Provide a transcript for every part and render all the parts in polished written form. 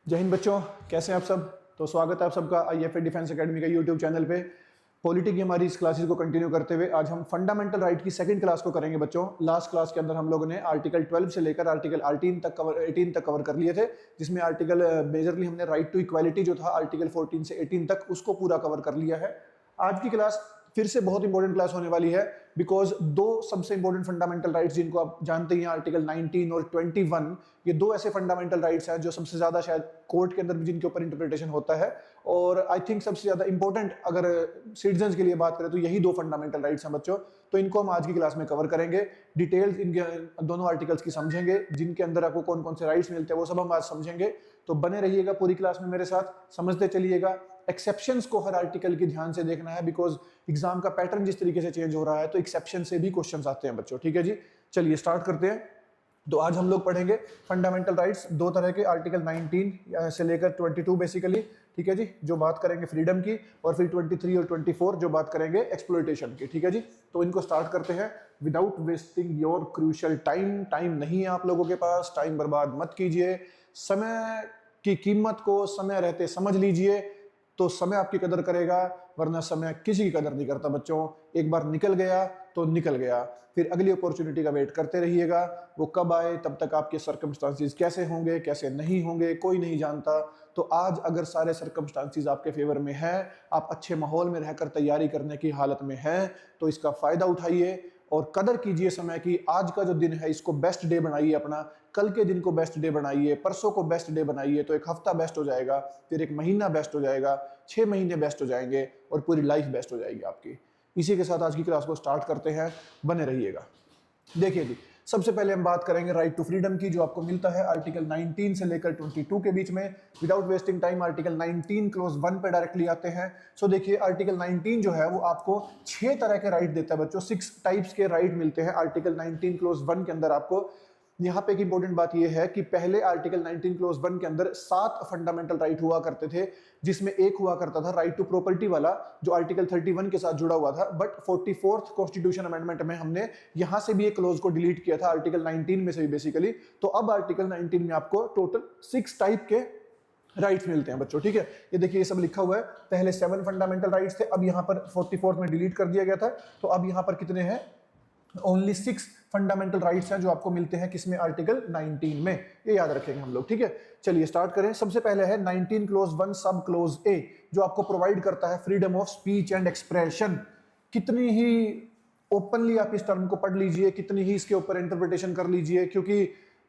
जय हिंद बच्चों, कैसे हैं आप सब। तो स्वागत है आप सबका आईएफए डिफेंस एकेडमी का यूट्यूब चैनल पे। पॉलिटी की हमारी इस क्लासेस को कंटिन्यू करते हुए आज हम फंडामेंटल राइट की सेकंड क्लास को करेंगे बच्चों। लास्ट क्लास के अंदर हम लोगों ने आर्टिकल 12 से लेकर आर्टिकल 18 तक कवर कर लिए थे, जिसमें आर्टिकल मेजरली हमने राइट टू इक्वालिटी जो था आर्टिकल 14 से 18 तक उसको पूरा कवर कर लिया है। आज की क्लास फिर से बहुत इंपॉर्टेंट क्लास होने वाली है, बिकॉज दो सबसे इंपॉर्टेंट फंडामेंटल राइट्स जिनको आप जानते ही हैं, आर्टिकल 19 और 21, ये दो ऐसे फंडामेंटल राइट्स हैं जो सबसे ज्यादा शायद कोर्ट के अंदर भी जिनके ऊपर इंटरप्रिटेशन होता है, और आई थिंक सबसे ज्यादा इंपॉर्टेंट अगर सिटीजन के लिए बात करें तो यही दो फंडामेंटल राइट्स हैं बच्चों। तो इनको हम आज की क्लास में कवर करेंगे, डिटेल्स इनके दोनों आर्टिकल्स की समझेंगे, जिनके अंदर आपको कौन कौन से राइट्स मिलते हैं वो सब हम आज समझेंगे। तो बने रहिएगा पूरी क्लास में मेरे साथ, समझते चलिएगा। एक्सेप्शंस को हर आर्टिकल की ध्यान से देखना है, बिकॉज एग्जाम का पैटर्न जिस तरीके से चेंज हो रहा है तो एक्सेप्शन से भी क्वेश्चंस आते हैं बच्चों। ठीक है जी, चलिए स्टार्ट करते हैं। तो आज हम लोग पढ़ेंगे फंडामेंटल राइट्स दो तरह के, आर्टिकल 19 से लेकर 22 बेसिकली। ठीक है जी, जो बात करेंगे फ्रीडम की, और फिर 23 और 24 जो बात करेंगे एक्सप्लॉयटेशन की। ठीक है जी, तो इनको स्टार्ट करते हैं without wasting your crucial time. Time नहीं है आप लोगों के पास, टाइम बर्बाद मत कीजिए। समय की कीमत को समय रहते समझ लीजिए, तो समय आपकी कदर करेगा, वरना समय किसी की कदर नहीं करता बच्चों। एक बार निकल गया तो निकल गया, फिर अगली अपॉर्चुनिटी का वेट करते रहिएगा। वो कब आए, तब तक आपके सर्कमस्टांसिस कैसे होंगे कैसे नहीं होंगे कोई नहीं जानता। तो आज अगर सारे सर्कमस्टांसिस आपके फेवर में हैं, आप अच्छे माहौल में रहकर तैयारी करने की हालत में हैं, तो इसका फायदा उठाइए और कदर कीजिए समय की। आज का जो दिन है इसको बेस्ट डे बनाइए अपना, कल के दिन को बेस्ट डे बनाइए, परसों को बेस्ट डे बनाइए, तो एक हफ्ता बेस्ट हो जाएगा, फिर एक महीना बेस्ट हो जाएगा, 6 महीने बेस्ट हो जाएंगे, और पूरी लाइफ बेस्ट हो जाएगी आपकी। इसी के साथ आज की क्लास को स्टार्ट करते हैं, बने रहिएगा। देखिए जी, सबसे पहले हम बात करेंगे राइट टू फ्रीडम की, जो आपको मिलता है आर्टिकल 19 से लेकर 22 के बीच में। Without wasting time article 19 close 1 पे डायरेक्टली आते हैं। सो देखिए, आर्टिकल 19 जो है वो आपको 6 तरह के राइट देता है बच्चों, 6 टाइप्स के राइट मिलते हैं आर्टिकल 19 क्लोज 1 के अंदर आपको। यहाँ पे एक इंपॉर्टेंट बात यह है कि पहले आर्टिकल 19 क्लोज 1 के अंदर 7 फंडामेंटल राइट हुआ करते थे, जिसमें एक हुआ करता था राइट टू प्रॉपर्टी वाला, जो आर्टिकल 31 के साथ जुड़ा हुआ था। बट 44th कॉन्स्टिट्यूशन अमेंडमेंट में हमने यहां से भी एक क्लोज को डिलीट किया था, आर्टिकल 19 में से भी बेसिकली। तो अब आर्टिकल 19 में आपको टोटल 6 टाइप के राइट्स मिलते हैं बच्चों। ठीक है, ये देखिए ये सब लिखा हुआ है। पहले 7 फंडामेंटल राइट्स थे, अब यहाँ पर 44th में डिलीट कर दिया गया था। तो अब यहाँ पर कितने हैं, ओनली 6 फंडामेंटल राइट्स हैं जो आपको मिलते हैं किसमें, आर्टिकल 19 में। ये याद रखेंगे हम लोग। ठीक है, चलिए स्टार्ट करें। सबसे पहले है 19 क्लोज 1 सब क्लोज ए, जो आपको प्रोवाइड करता है freedom of speech and expression. कितनी ही ओपनली आप इस टर्म को पढ़ लीजिए, कितनी ही इसके ऊपर इंटरप्रिटेशन कर लीजिए, क्योंकि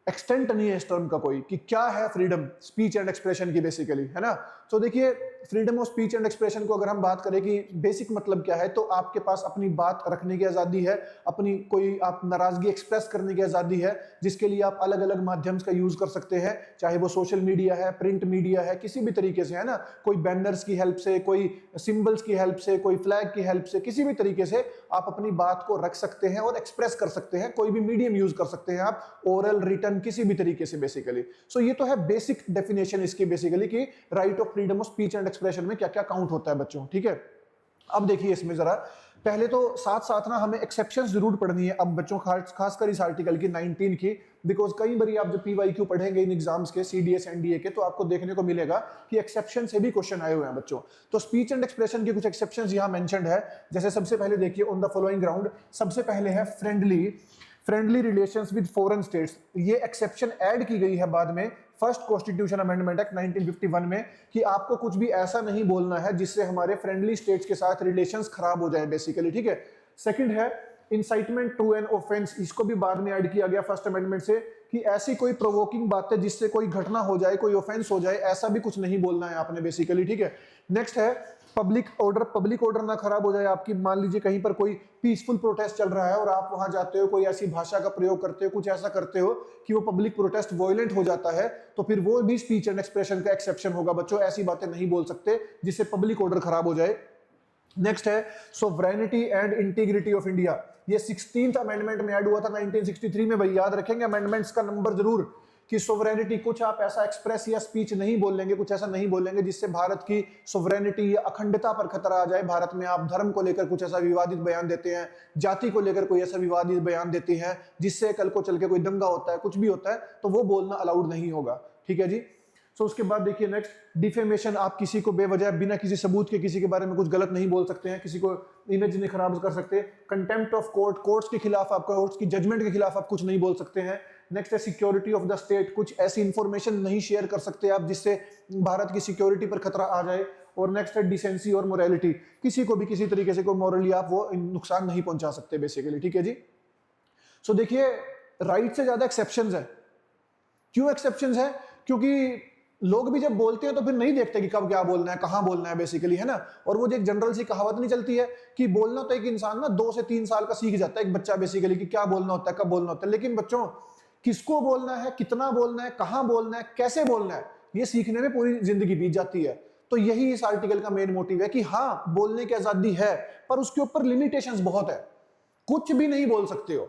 एक्सटेंट नहीं है इस टर्म का कोई, कि क्या है फ्रीडम स्पीच एंड एक्सप्रेशन की बेसिकली, है ना। तो देखिए, freedom of speech and expression को अगर हम बात करें कि बेसिक मतलब क्या है, तो आपके पास अपनी बात रखने की आजादी है, अपनी कोई आप नाराजगी एक्सप्रेस करने की आजादी है, जिसके लिए आप अलग अलग माध्यम का यूज कर सकते हैं, चाहे वो सोशल मीडिया है, प्रिंट मीडिया है, किसी भी तरीके से, है ना। कोई बैनर्स की हेल्प से, कोई सिंबल्स की हेल्प से, कोई फ्लैग की हेल्प से, किसी भी तरीके से आप अपनी बात को रख सकते हैं और एक्सप्रेस कर सकते हैं। कोई भी मीडियम यूज कर सकते हैं आप, ओरल, रिटन, किसी भी तरीके से बेसिकली। सो ये तो है बेसिक डेफिनेशन इसकी बेसिकली, कि right of freedom of speech and expression में क्या क्या काउंट होता है बच्चों। ठीक है, अब देखिए इसमें जरा पहले तो साथ साथ ना हमें एक्सेप्शंस जरूर पढ़नी है अब बच्चों, खासकर इस आर्टिकल की 19 की, बिकॉज कई बार आप जब पीवाईक्यू पढ़ेंगे इन एग्जाम्स के, सीडीएस एनडीए के, तो आपको देखने को मिलेगा कि एक्सेप्शन से भी क्वेश्चन आए हुए हैं बच्चों। तो स्पीच एंड एक्सप्रेशन के कुछ एक्सेप्शंस यहां मेंशन्ड है। जैसे सबसे पहले देखिए, ऑन द फॉलोइंग ग्राउंड, सबसे पहले है friendly relations with foreign states. ये एक्सेप्शन ऐड की गई है बाद में फर्स्ट कॉन्स्टिट्यूशन अमेंडमेंट एक्ट 1951 में, कि आपको कुछ भी ऐसा नहीं बोलना है जिससे हमारे फ्रेंडली स्टेट्स के साथ रिलेशंस खराब हो जाए बेसिकली। ठीक है, सेकंड है इंसाइटमेंट टू एन ऑफेंस, इसको भी बाद में ऐड किया गया फर्स्ट अमेंडमेंट से, कि ऐसी कोई प्रोवोकिंग बातें जिससे कोई घटना हो जाए, कोई ऑफेंस हो जाए, ऐसा भी कुछ नहीं बोलना है आपने बेसिकली। ठीक है, नेक्स्ट है पब्लिक ऑर्डर ना खराब हो जाए आपकी। मान लीजिए कहीं पर कोई पीसफुल प्रोटेस्ट चल रहा है और आप वहां जाते हो, कोई ऐसी भाषा का प्रयोग करते हो, कुछ ऐसा करते हो कि वो पब्लिक प्रोटेस्ट वायलेंट हो जाता है, तो फिर वो भी स्पीच एंड एक्सप्रेशन का एक्सेप्शन होगा बच्चों। ऐसी बातें नहीं बोल सकते जिससे पब्लिक ऑर्डर खराब हो जाए। नेक्स्ट है sovereignty and integrity of India. ये 16th अमेंडमेंट में ऐड हुआ था 1963 में। भाई याद रखेंगे अमेंडमेंट्स का नंबर जरूर, कि सोवरेनिटी, कुछ आप ऐसा एक्सप्रेस या स्पीच नहीं बोलेंगे, कुछ ऐसा नहीं बोलेंगे जिससे भारत की सोवरेनिटी या अखंडता पर खतरा आ जाए। भारत में आप धर्म को लेकर कुछ ऐसा विवादित बयान देते हैं, जाति को लेकर कोई ऐसा विवादित बयान देते हैं जिससे कल को चल के कोई दंगा होता है, कुछ भी होता है, तो वो बोलना अलाउड नहीं होगा। ठीक है जी। सो उसके बाद देखिए नेक्स्ट डिफेमेशन, आप किसी को बेवजह बिना किसी सबूत के किसी के बारे में कुछ गलत नहीं बोल सकते हैं, किसी को इमेज नहीं खराब कर सकते। कंटेम्प्ट ऑफ कोर्ट, कोर्ट्स के खिलाफ आप, कोर्ट्स की जजमेंट के खिलाफ आप कुछ नहीं बोल सकते हैं। नेक्स्ट है सिक्योरिटी ऑफ द स्टेट, कुछ ऐसी इंफॉर्मेशन नहीं शेयर कर सकते आप जिससे भारत की सिक्योरिटी पर खतरा आ जाए। और नेक्स्ट है डिसेंसी और मोरालिटी, किसी को भी किसी तरीके से कोई मॉरली आप वो नुकसान नहीं पहुंचा सकते बेसिकली, ठीक है जी। सो देखिए राइट से ज्यादा एक्सेप्शंस है। क्यों एक्सेप्शंस है? क्योंकि लोग भी जब बोलते हैं तो फिर नहीं देखते कि कब क्या बोलना है, कहां बोलना है बेसिकली, है ना। और वो जो एक जनरल सी कहावत नहीं चलती है कि बोलना तो एक इंसान ना 2 से 3 साल का सीख जाता है, एक बच्चा बेसिकली, कि क्या बोलना होता है, कब बोलना होता है। लेकिन बच्चों किसको बोलना है, कितना बोलना है, कहां बोलना है, कैसे बोलना है, ये सीखने में पूरी जिंदगी बीत जाती है। तो यही इस आर्टिकल का मेन मोटिव है कि हाँ बोलने की आजादी है, पर उसके ऊपर लिमिटेशंस बहुत है। कुछ भी नहीं बोल सकते हो,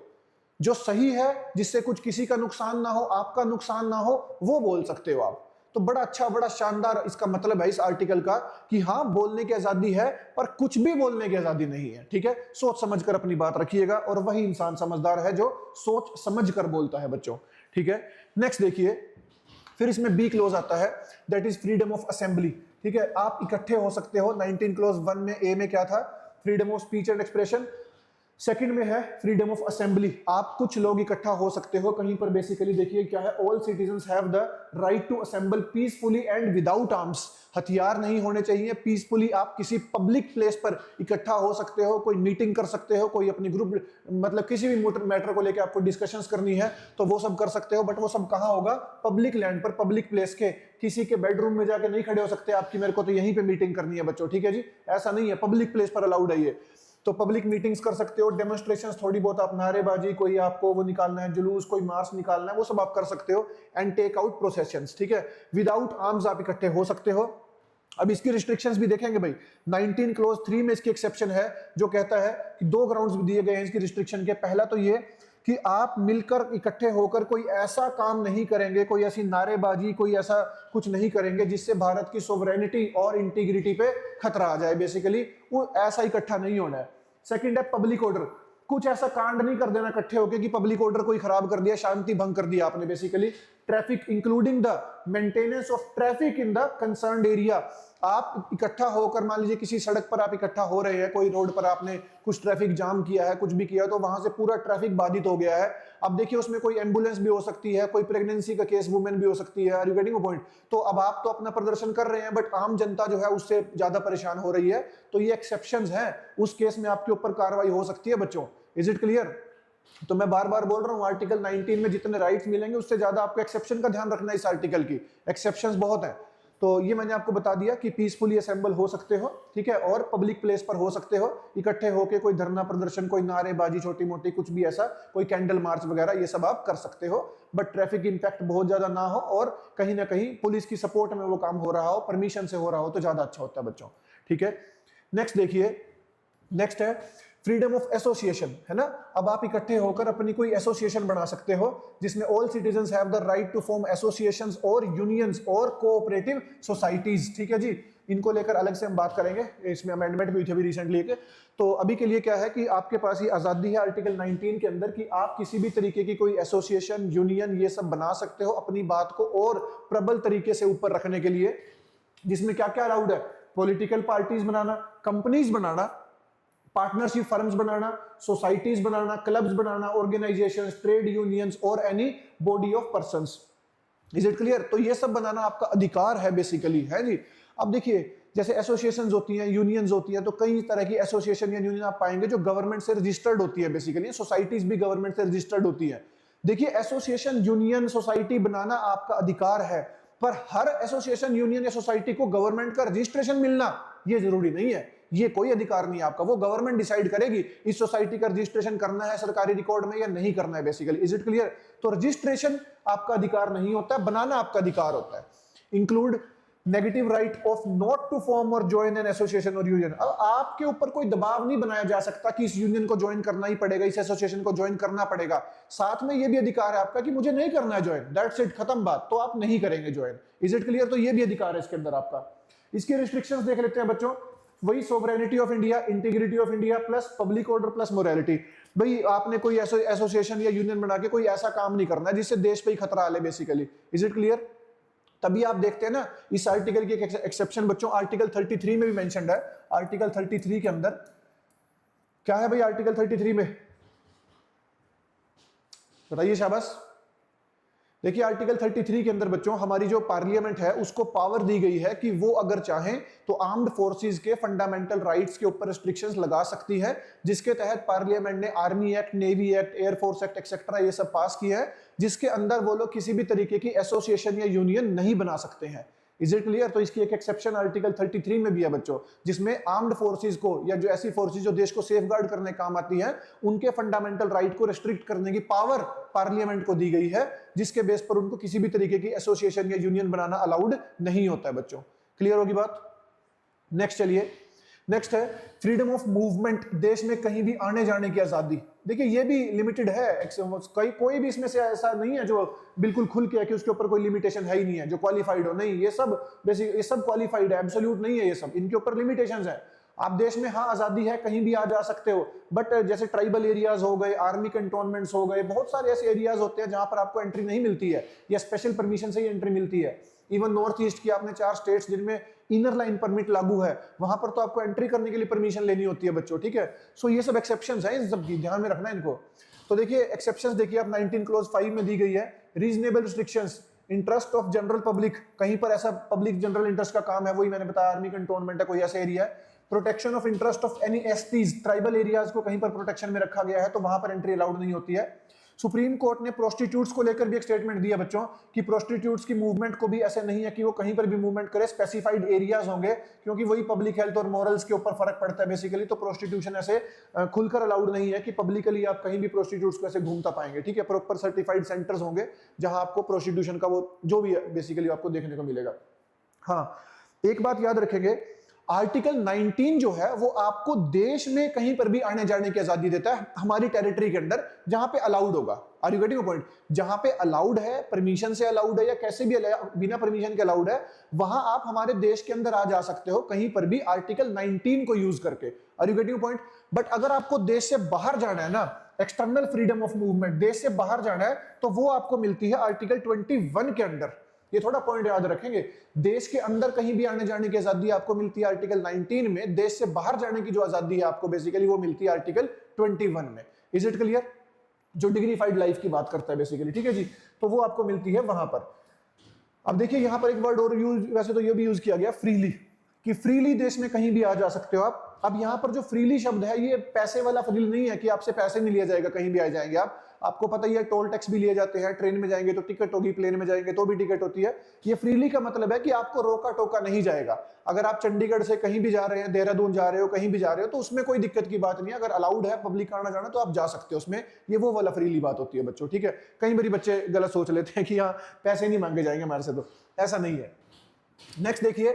जो सही है जिससे कुछ किसी का नुकसान ना हो, आपका नुकसान ना हो, वो बोल सकते हो आप। तो बड़ा अच्छा, बड़ा शानदार इसका मतलब है इस आर्टिकल का कि हाँ बोलने की आजादी है, पर कुछ भी बोलने की आजादी नहीं है, ठीक है। सोच समझकर अपनी बात रखिएगा, और वही इंसान समझदार है जो सोच समझ कर बोलता है बच्चों, ठीक है। नेक्स्ट देखिए, फिर इसमें बी क्लोज आता है, that is freedom of assembly, ठीक है। आप इकट्ठे हो सकते हो। 19 क्लोज 1 में ए में क्या था? Freedom of speech and expression. Second में है फ्रीडम ऑफ असेंबली, आप कुछ लोग इकट्ठा हो सकते हो कहीं पर। बेसिकली देखिए क्या है, all citizens have the right to assemble peacefully and without arms, हथियार नहीं होने चाहिए, पीसफुली आप किसी पब्लिक प्लेस पर इकट्ठा हो सकते हो, कोई मीटिंग कर सकते हो, कोई अपनी ग्रुप, मतलब किसी भी मैटर को लेकर आपको डिस्कशंस करनी है तो वो सब कर सकते हो। बट वो सब कहाँ होगा? पब्लिक लैंड पर, पब्लिक प्लेस के, किसी के बेडरूम में जाके नहीं खड़े हो सकते आपकी मेरे को तो यहीं पे मीटिंग करनी है बच्चों, ठीक है जी। ऐसा नहीं है, पब्लिक प्लेस पर अलाउड है ये। तो पब्लिक मीटिंग्स कर सकते हो, डेमोन्स्ट्रेशंस थोड़ी बहुत, आप नारेबाजी, कोई आपको वो निकालना है जुलूस, कोई मार्च निकालना है, वो सब आप कर सकते हो। एंड टेक आउट प्रोसेशंस, ठीक है। विदाउट आर्म्स आप इकट्ठे हो सकते हो। अब इसकी रिस्ट्रिक्शंस भी देखेंगे भाई। 19 क्लोज 3 में इसकी एक्सेप्शन है जो कहता है कि 2 ग्राउंड्स दिए गए हैं इसकी रिस्ट्रिक्शन के। पहला तो ये कि आप मिलकर इकट्ठे होकर कोई ऐसा काम नहीं करेंगे, कोई ऐसी नारेबाजी, कोई ऐसा कुछ नहीं करेंगे जिससे भारत की सोवरेनिटी और इंटीग्रिटी पे खतरा आ जाए बेसिकली, वो ऐसा इकट्ठा नहीं होना है। सेकंड है पब्लिक ऑर्डर, कुछ ऐसा कांड नहीं कर देना इकट्ठे होकर कि पब्लिक ऑर्डर कोई खराब कर दिया, शांति भंग कर दिया आपने basically. Traffic, including the maintenance of traffic in the concerned area, आप इकट्ठा होकर, मान लीजिए किसी सड़क पर आप इकट्ठा हो रहे हैं, कोई रोड पर आपने कुछ ट्रैफिक जाम किया है, कुछ भी किया, तो वहां से पूरा ट्रैफिक बाधित हो गया है। अब देखिए उसमें कोई एम्बुलेंस भी हो सकती है, कोई प्रेगनेंसी का केस, वुमेन भी हो सकती है, आर यू गेटिंग पॉइंट। तो अब आप तो अपना प्रदर्शन कर रहे हैं, बट आम जनता जो है उससे ज्यादा परेशान हो रही है, तो ये एक्सेप्शंस हैं, उस केस में आपके ऊपर कार्रवाई हो सकती है बच्चों। Is it clear? तो मैं बार बार बोल रहा हूं, आर्टिकल 19 में जितने राइट्स मिलेंगे उससे ज्यादा आपको एक्सेप्शन का ध्यान रखना है। इस आर्टिकल की एक्सेप्शंस बहुत हैं। तो ये मैंने आपको बता दिया कि पीसफुली असेंबल हो सकते हो, ठीक है, और पब्लिक प्लेस पर हो सकते हो इकट्ठे होके, कोई धरना प्रदर्शन, कोई नारेबाजी छोटी मोटी, कुछ भी ऐसा, कोई कैंडल मार्च वगैरह, ये सब आप कर सकते हो। बट ट्रैफिक इंपैक्ट बहुत ज्यादा ना हो और कहीं ना कहीं पुलिस की सपोर्ट में वो काम हो रहा हो, परमिशन से हो रहा हो, तो ज्यादा अच्छा होता है बच्चों, ठीक है। नेक्स्ट देखिए, नेक्स्ट है फ्रीडम ऑफ एसोसिएशन, है ना। अब आप इकट्ठे होकर अपनी कोई एसोसिएशन बना सकते हो जिसमें all citizens have the right to form associations और यूनियंस और कोऑपरेटिव सोसाइटीज, ठीक है जी। इनको लेकर अलग से हम बात करेंगे, इसमें अमेंडमेंट भी हुई थी अभी रिसेंटली के। तो अभी के लिए क्या है कि आपके पास ये आजादी है आर्टिकल 19 के अंदर कि आप किसी भी तरीके की कोई एसोसिएशन, यूनियन, ये सब बना सकते हो अपनी बात को और प्रबल तरीके से ऊपर रखने के लिए। जिसमें क्या क्या अलाउड है? पॉलिटिकल पार्टीज बनाना, कंपनीज बनाना, पार्टनरशिप फर्म्स बनाना, सोसाइटीज बनाना, क्लब्स बनाना, ऑर्गेनाइजेशंस, ट्रेड यूनियंस और any body of persons. Is it clear? तो ये सब बनाना आपका अधिकार है बेसिकली, है जी। अब देखिए जैसे एसोसिएशंस होती हैं, यूनियंस होती हैं, तो कई तरह की एसोसिएशन या यूनियन आप पाएंगे जो गवर्नमेंट से रजिस्टर्ड होती है बेसिकली। सोसाइटीज भी गवर्नमेंट से रजिस्टर्ड होती है। देखिए एसोसिएशन, यूनियन, सोसाइटी बनाना आपका अधिकार है, पर हर एसोसिएशन, यूनियन या सोसाइटी को गवर्नमेंट का रजिस्ट्रेशन मिलना ये जरूरी नहीं है। ये कोई अधिकार नहीं है आपका, वो गवर्नमेंट डिसाइड करेगी इस सोसाइटी का रजिस्ट्रेशन करना है सरकारी रिकॉर्ड में या नहीं करना है बेसिकली। Is it clear? तो रजिस्ट्रेशन आपका अधिकार नहीं होता है, बनाना आपका अधिकार होता है। Include negative right of not to form और ज्वाइन एन एसोसिएशन और यूनियन। अब आपके ऊपर कोई दबाव नहीं बनाया जा सकता कि इस यूनियन को ज्वाइन करना ही पड़ेगा, इस एसोसिएशन को ज्वाइन करना पड़ेगा। साथ में ये भी अधिकार है आपका कि मुझे नहीं करना है ज्वाइन, दैट्स इट, खत्म बात, तो आप नहीं करेंगे ज्वाइन। Is it clear? तो ये भी अधिकार है इसके अंदर आपका। इसकी रिस्ट्रिक्शंस देख लेते हैं बच्चों। वही sovereignty of India, integrity of India plus public order plus morality. भाई आपने कोई एसोसिएशन या यूनियन बना के कोई ऐसा काम नहीं करना है जिससे देश पे ही खतरा आ ले बेसिकली। Is it clear? तभी आप देखते हैं ना इस आर्टिकल की एक एक्सेप्शन बच्चों आर्टिकल 33 में भी मेंशन्ड है। आर्टिकल 33 के अंदर क्या है भाई? आर्टिकल 33 में बताइए, शाबाश। देखिए आर्टिकल 33 के अंदर बच्चों हमारी जो पार्लियामेंट है उसको पावर दी गई है कि वो अगर चाहें तो आर्म्ड फोर्सेस के फंडामेंटल राइट्स के ऊपर रिस्ट्रिक्शंस लगा सकती है, जिसके तहत पार्लियामेंट ने army act, navy act, air force act etcetera ये सब पास किया है, जिसके अंदर वो लोग किसी भी तरीके की एसोसिएशन या यूनियन नहीं बना सकते हैं। Is it clear? तो इसकी एक एक्सेप्शन आर्टिकल 33 में भी है बच्चों, जिसमें आर्म्ड फोर्सेस को या जो ऐसी फोर्सेस जो देश को सेफगार्ड करने काम आती है उनके फंडामेंटल राइट को रिस्ट्रिक्ट करने की पावर पार्लियामेंट को दी गई है, जिसके बेस पर उनको किसी भी तरीके की एसोसिएशन या यूनियन बनाना अलाउड नहीं होता है बच्चों। क्लियर होगी बात? नेक्स्ट चलिए, नेक्स्ट है फ्रीडम ऑफ मूवमेंट, देश में कहीं भी आने जाने की आजादी। देखिए ये भी लिमिटेड है, कोई भी इसमें से ऐसा नहीं है जो बिल्कुल खुल के है कि उसके ऊपर कोई लिमिटेशन है ही नहीं है, जो क्वालिफाइड हो। नहीं, ये सब बेसिक, ये सब क्वालिफाइड है, एब्सोल्यूट नहीं है ये सब, इनके ऊपर लिमिटेशंस है। आप देश में हाँ आजादी है, कहीं भी आ जा सकते हो, बट जैसे ट्राइबल एरियाज हो गए, आर्मी कंटोनमेंट्स हो गए, बहुत सारे ऐसे एरियाज होते हैं जहां पर आपको एंट्री नहीं मिलती है या स्पेशल परमिशन से ही एंट्री मिलती है। इवन नॉर्थ ईस्ट की आपने 4 स्टेट्स जिनमें इनर लाइन परमिट लागू है, वहां पर तो आपको एंट्री करने के लिए परमिशन लेनी होती है बच्चों, ठीक है। सो ये सब एक्सेप्शंस हैं, इन सब ध्यान में रखना इनको। तो देखिए एक्सेप्शंस देखिए आप 19 क्लॉज 5 में दी गई है, reasonable restrictions, interest of general public, कहीं पर ऐसा पब्लिक जनरल इंटरेस्ट का काम है, वही मैंने बताया आर्मी कंटोनमेंट है, कोई ऐसा एरिया है। Protection of interest of any STs, tribal areas को कहीं पर प्रोटेक्शन में रखा गया है तो वहां पर एंट्री अलाउड नहीं होती है। सुप्रीम कोर्ट ने प्रोस्टिट्यूट्स को लेकर भी एक स्टेटमेंट दिया बच्चों कि प्रोस्टिट्यूट्स की मूवमेंट को भी ऐसे नहीं है कि वो कहीं पर भी मूवमेंट करे, स्पेसिफाइड एरियाज होंगे, क्योंकि वही पब्लिक हेल्थ और मॉरल्स के ऊपर फर्क पड़ता है बेसिकली। तो प्रोस्टिट्यूशन ऐसे खुलकर अलाउड नहीं है कि पब्लिकली आप कहीं भी प्रोस्टिट्यूट्स को ऐसे घूमता पाएंगे, ठीक है। प्रॉपर सर्टिफाइड सेंटर्स होंगे जहां आपको प्रोस्टिट्यूशन का वो जो भी है बेसिकली आपको देखने को मिलेगा। हाँ, एक बात याद रखेंगे, आर्टिकल 19 जो है वो आपको देश में कहीं पर भी आने जाने की आजादी देता है, हमारी टेरिटरी के अंदर जहां पे अलाउड होगा। Are you getting point? जहां पे अलाउड है, परमिशन से अलाउड है या कैसे भी बिना परमिशन के अलाउड है, वहां आप हमारे देश के अंदर आ जा सकते हो कहीं पर भी आर्टिकल 19 को यूज करके। Are you getting point? But अगर आपको देश से बाहर जाना है ना, एक्सटर्नल फ्रीडम ऑफ मूवमेंट, देश से बाहर जाना है, तो वो आपको मिलती है आर्टिकल 21 के अंदर। ये थोड़ा पॉइंट याद रखेंगे, देश के अंदर कहीं भी आने जाने की आजादी आपको मिलती है आर्टिकल 19 में, देश से बाहर जाने की जो आजादी है आपको बेसिकली वो मिलती है आर्टिकल 21 में। Is it clear? जो डिग्निफाइड लाइफ की बात करता है बेसिकली, ठीक है जी, तो वो आपको मिलती है वहां पर। अब देखिए यहां पर एक वर्ड और यूज, वैसे तो ये भी यूज किया गया फ्रीली, कि फ्रीली देश में कहीं भी आ जा सकते हो आप। अब यहां पर जो फ्रीली शब्द है ये पैसे वाला फ्रीली नहीं है कि आपसे पैसे नहीं लिया जाएगा, कहीं भी आ जाएंगे आप। आपको पता ही है टोल टैक्स भी लिए जाते हैं, ट्रेन में जाएंगे तो टिकट होगी, प्लेन में जाएंगे तो भी टिकट होती है। ये फ्रीली का मतलब है कि आपको रोका टोका नहीं जाएगा। अगर आप चंडीगढ़ से कहीं भी जा रहे हैं, देहरादून जा रहे हो, कहीं भी जा रहे हो, तो उसमें कोई दिक्कत की बात नहीं है। अगर अलाउड है पब्लिक का आना जाना तो आप जा सकते हो उसमें, ये वो वाला फ्रीली बात होती है बच्चों, ठीक है। कई बार बच्चे गलत सोच लेते हैं कि यहाँ पैसे नहीं मांगे जाएंगे हमारे से, तो ऐसा नहीं है। नेक्स्ट देखिए,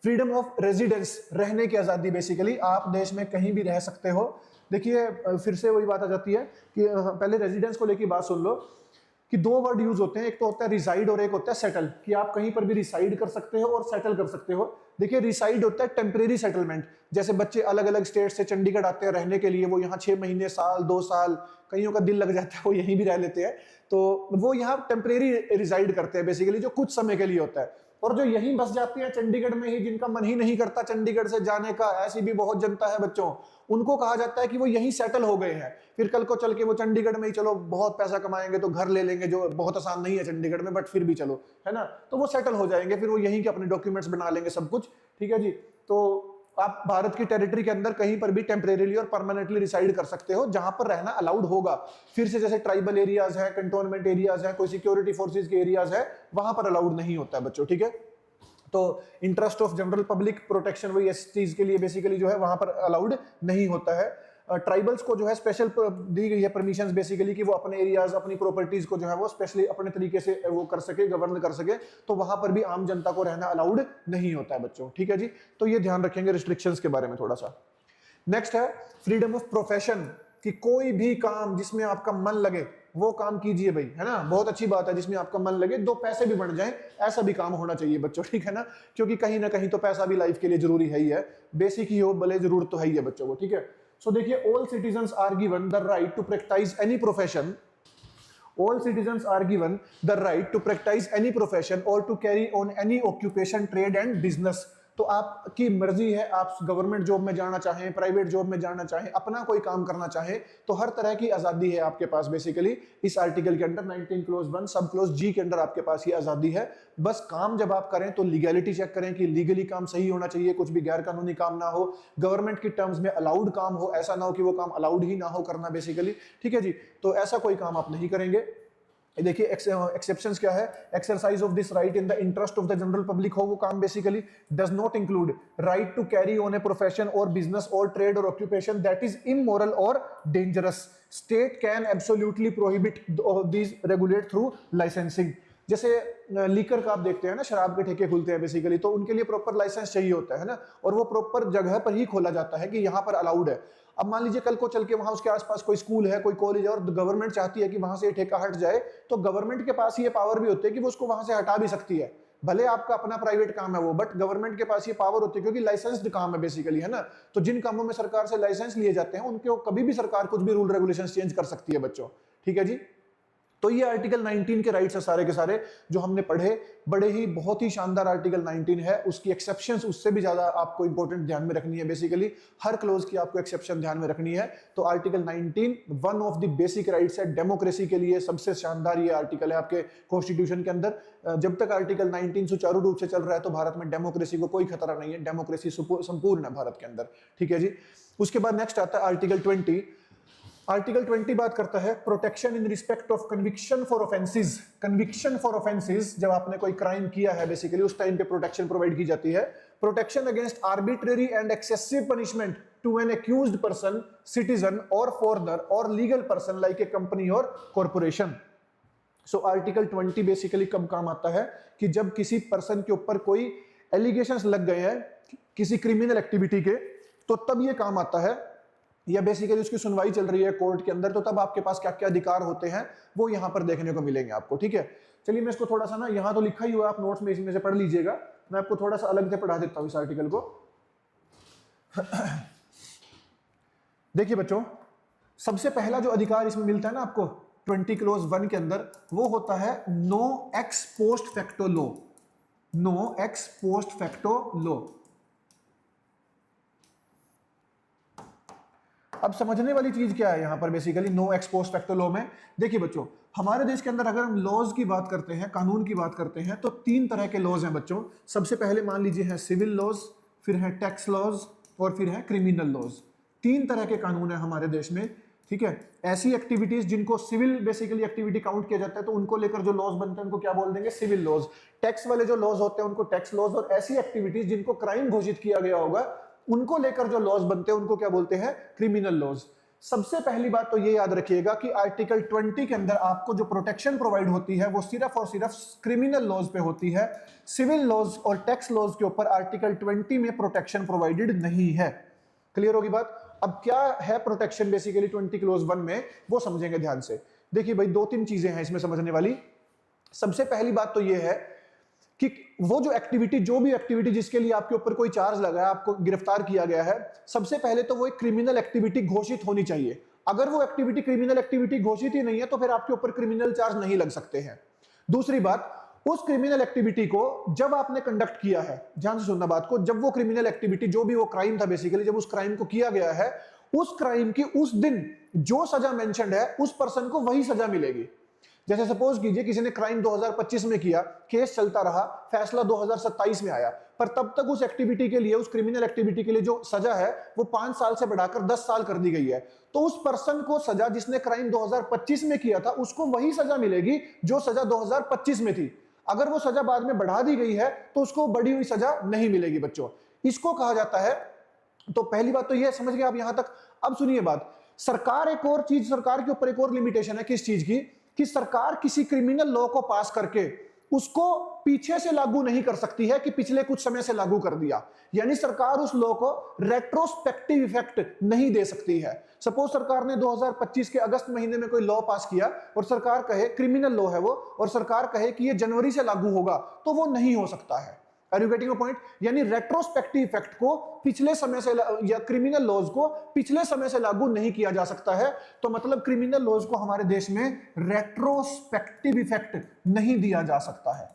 फ्रीडम ऑफ रेजिडेंस, रहने की आजादी, बेसिकली आप देश में कहीं भी रह सकते हो। देखिए फिर से वही बात आ जाती है कि पहले रेजिडेंस को लेकर बात सुन लो कि 2 वर्ड यूज होते हैं, एक तो होता है रिसाइड और एक होता है सेटल, कि आप कहीं पर भी रिसाइड कर सकते हो और सेटल कर सकते हो। देखिए रिसाइड होता है टेम्परेरी सेटलमेंट, जैसे बच्चे अलग अलग स्टेट से चंडीगढ़ आते हैं रहने के लिए, वो यहाँ 6 महीने, साल, 2 साल, कईयों का दिल लग जाता है, वो यहीं भी रह लेते हैं, तो वो यहाँ टेम्परेरी रिसाइड करते हैं बेसिकली, जो कुछ समय के लिए होता है। और जो यहीं बस जाती हैं चंडीगढ़ में ही, जिनका मन ही नहीं करता चंडीगढ़ से जाने का, ऐसी भी बहुत जनता है बच्चों, उनको कहा जाता है कि वो यहीं सेटल हो गए हैं। फिर कल को चल के वो चंडीगढ़ में ही, चलो बहुत पैसा कमाएंगे तो घर ले लेंगे, जो बहुत आसान नहीं है चंडीगढ़ में, बट फिर भी चलो, है ना, तो वो सेटल हो जाएंगे, फिर वो यहीं के अपने डॉक्यूमेंट्स बना लेंगे, सब कुछ, ठीक है जी। तो आप भारत की टेरिटरी के अंदर कहीं पर भी टेम्परेरीली और परमानेंटली रिसाइड कर सकते हो, जहां पर रहना अलाउड होगा। फिर से जैसे ट्राइबल एरियाज है, कंटोनमेंट एरियाज है, कोई सिक्योरिटी फोर्सेज के एरियाज है, वहां पर अलाउड नहीं होता है बच्चों, ठीक है। तो interest of general public protection, वही इस चीज के लिए बेसिकली जो है वहां पर अलाउड नहीं होता है। ट्राइबल्स को जो है स्पेशल दी गई है परमिशंस बेसिकली, कि वो अपने एरियाज, अपनी प्रॉपर्टीज को जो है वो स्पेशली अपने तरीके से वो कर सके, गवर्न कर सके, तो वहां पर भी आम जनता को रहना अलाउड नहीं होता है बच्चों, ठीक है जी। तो ये ध्यान रखेंगे रिस्ट्रिक्शंस के बारे में थोड़ा सा। नेक्स्ट है फ्रीडम ऑफ प्रोफेशन, कि कोई भी काम जिसमें आपका मन लगे वो काम कीजिए भाई, है ना, बहुत अच्छी बात है, जिसमें आपका मन लगे, 2 पैसे भी बन जाएं, ऐसा भी काम होना चाहिए बच्चों, ठीक है ना, क्योंकि कहीं ना कहीं तो पैसा भी लाइफ के लिए जरूरी है ही है, बेसिक ही हो भले, जरूरत तो है ही है बच्चों को, ठीक है। सो देखिए, all citizens are given the right to practice any profession All citizens are given the right to practice any profession or to carry on any occupation, trade and business. तो आपकी मर्जी है, आप गवर्नमेंट जॉब में जाना चाहें, private job में जाना चाहें, अपना कोई काम करना चाहें, तो हर तरह की आजादी है आपके पास बेसिकली इस आर्टिकल के अंदर 19 क्लोज 1 सब क्लोज जी के अंदर आपके पास ये आजादी है। बस काम जब आप करें तो लीगैलिटी चेक करें कि लीगली काम सही होना चाहिए, कुछ भी गैर कानूनी काम ना हो, गवर्नमेंट की टर्म्स में अलाउड काम हो, ऐसा ना हो कि वो काम अलाउड ही ना हो करना बेसिकली, ठीक है जी। तो ऐसा कोई काम आप नहीं करेंगे। देखिए एक्सेप्शंस क्या है, exercise of this right in the interest of the general public हो वो काम basically does not include right to carry on a profession और बिजनेस और ट्रेड और ऑक्यूपेशन दैट इज इमोरल और dangerous. State can absolutely prohibit this regulate through licensing. जैसे liquor का आप देखते हैं ना, शराब के ठेके खुलते हैं बेसिकली, तो उनके लिए प्रॉपर लाइसेंस चाहिए होता है ना, और वो प्रॉपर जगह पर ही खोला जाता है कि यहाँ पर अलाउड है। अब मान लीजिए कल को चल के वहां उसके आसपास कोई स्कूल है, कोई कॉलेज है, और गवर्नमेंट चाहती है कि वहां से ये ठेका हट जाए, तो गवर्नमेंट के पास ये पावर भी होती है कि वो उसको वहां से हटा भी सकती है, भले आपका अपना प्राइवेट काम है वो, बट गवर्नमेंट के पास ये पावर होती है क्योंकि लाइसेंस्ड काम है बेसिकली, है ना। तो जिन कामों में सरकार से लाइसेंस लिए जाते हैं उनके कभी भी सरकार कुछ भी रूल रेगुलेशंस चेंज कर सकती है बच्चों, ठीक है जी। तो ये आर्टिकल 19 के राइट्स है सारे के सारे जो हमने पढ़े, बड़े ही बहुत ही शानदार आर्टिकल 19 है। उसकी एक्सेप्शंस उससे भी ज्यादा आपको इंपॉर्टेंट ध्यान में रखनी है, बेसिकली हर क्लोज की आपको एक्सेप्शन ध्यान में रखनी है। तो article 19 one of the basic rights है, डेमोक्रेसी के लिए सबसे शानदार ये आर्टिकल है आपके कॉन्स्टिट्यूशन के अंदर। जब तक आर्टिकल 19 सुचारू रूप से चल रहा है तो भारत में डेमोक्रेसी को कोई खतरा नहीं है, डेमोक्रेसी संपूर्ण है भारत के अंदर, ठीक है जी। उसके बाद नेक्स्ट आता है आर्टिकल 20। आर्टिकल 20 बात करता है protection in respect of conviction for offences. Conviction for offences, जब आपने कोई क्राइम किया है बेसिकली उस टाइम पे प्रोटेक्शन प्रोवाइड की जाती है। Protection against arbitrary and excessive punishment to an accused person, citizen और फॉरनर और legal person like a company और कॉर्पोरेशन। सो आर्टिकल 20 बेसिकली कब काम आता है कि जब किसी पर्सन के ऊपर कोई एलिगेशंस लग गए हैं किसी क्रिमिनल एक्टिविटी के, तो तब ये काम आता है, या बेसिकली उसकी सुनवाई चल रही है कोर्ट के अंदर, तो तब आपके पास क्या क्या अधिकार होते हैं वो यहां पर देखने को मिलेंगे आपको, ठीक है। चलिए मैं इसको थोड़ा सा ना, यहां तो लिखा ही हुआ है, आप नोट्स में इसमें से पढ़ लीजिएगा, मैं आपको थोड़ा सा अलग से पढ़ा देता हूं इस आर्टिकल को। देखिए बच्चों, सबसे पहला जो अधिकार इसमें मिलता है ना आपको 20 क्लोज 1 के अंदर, वो होता है no ex post facto law. No ex post facto law. अब समझने वाली चीज क्या है यहां पर basically no ex post facto law में। देखिए बच्चों, हमारे देश के अंदर अगर हम लॉज की बात करते हैं, कानून की बात करते हैं, तो 3 तरह के लॉज हैं बच्चों। सबसे पहले मान लीजिए है सिविल लॉज, फिर है टैक्स लॉज और फिर है क्रिमिनल लॉज। 3 तरह के कानून है हमारे देश में, ठीक है। ऐसी एक्टिविटीज जिनको सिविल बेसिकली एक्टिविटी काउंट किया जाता है तो उनको लेकर जो लॉज बनते हैं उनको क्या बोल देंगे, सिविल लॉज। टैक्स वाले जो लॉज होते हैं उनको टैक्स लॉज, और ऐसी एक्टिविटीज जिनको क्राइम घोषित किया गया होगा उनको लेकर जो लॉज बनते हैं उनको क्या बोलते हैं, क्रिमिनल लॉज। सबसे पहली बात तो ये याद रखिएगा कि आर्टिकल 20 के अंदर आपको जो प्रोटेक्शन प्रोवाइड होती है वो सिर्फ और सिर्फ क्रिमिनल लॉज पे होती है। सिविल लॉज और टैक्स लॉज के ऊपर आर्टिकल 20 में प्रोटेक्शन प्रोवाइडेड नहीं है। क्लियर होगी बात। अब क्या है प्रोटेक्शन बेसिकली 20 क्लोज 1 में, वो समझेंगे ध्यान से। देखिए भाई, 2-3 चीजें हैं इसमें समझने वाली। सबसे पहली बात तो ये है कि वो जो एक्टिविटी, जो भी एक्टिविटी जिसके लिए आपके ऊपर कोई चार्ज लगा है, आपको गिरफ्तार किया गया है, सबसे पहले तो वो एक क्रिमिनल एक्टिविटी घोषित होनी चाहिए। अगर वो एक्टिविटी क्रिमिनल एक्टिविटी घोषित ही नहीं है तो फिर आपके ऊपर क्रिमिनल चार्ज नहीं लग सकते हैं। दूसरी बात, उस क्रिमिनल एक्टिविटी को जब आपने कंडक्ट किया है, ध्यान से सुनना बात को, जब वो क्रिमिनल एक्टिविटी, जो भी वो क्राइम था बेसिकली, जब उस क्राइम को किया गया है, उस क्राइम की उस दिन जो सजा मेंशन्ड है उस पर्सन को वही सजा मिलेगी। जैसे सपोज कीजिए किसी ने क्राइम 2025 में किया, केस चलता रहा, फैसला 2027 में आया, पर तब तक उस एक्टिविटी के लिए, उस क्रिमिनल एक्टिविटी के लिए जो सजा है वो 5 साल से बढ़ाकर 10 साल कर दी गई है। तो उस पर्सन को सजा, जिसने क्राइम 2025 में किया था, उसको वही सजा मिलेगी जो सजा 2025 में थी। अगर वो सजा बाद में बढ़ा दी गई है तो उसको बढ़ी हुई सजा नहीं मिलेगी बच्चों। इसको कहा जाता है। तो पहली बात तो ये समझ गए आप यहां तक। अब सुनिए बात, सरकार एक और चीज, सरकार के ऊपर एक और लिमिटेशन है किस चीज की, कि सरकार किसी क्रिमिनल लॉ को पास करके उसको पीछे से लागू नहीं कर सकती है कि पिछले कुछ समय से लागू कर दिया। यानी सरकार उस लॉ को रेट्रोस्पेक्टिव इफेक्ट नहीं दे सकती है। सपोज सरकार ने 2025 के अगस्त महीने में कोई लॉ पास किया और सरकार कहे, क्रिमिनल लॉ है वो, और सरकार कहे कि ये जनवरी से लागू होगा, तो वो नहीं हो सकता है। Are you getting point? यानी रेट्रोस्पेक्टिव इफेक्ट को पिछले समय से या क्रिमिनल लॉज को पिछले समय से लागू नहीं किया जा सकता है। तो मतलब क्रिमिनल लॉज को हमारे देश में रेट्रोस्पेक्टिव इफेक्ट नहीं दिया जा सकता है।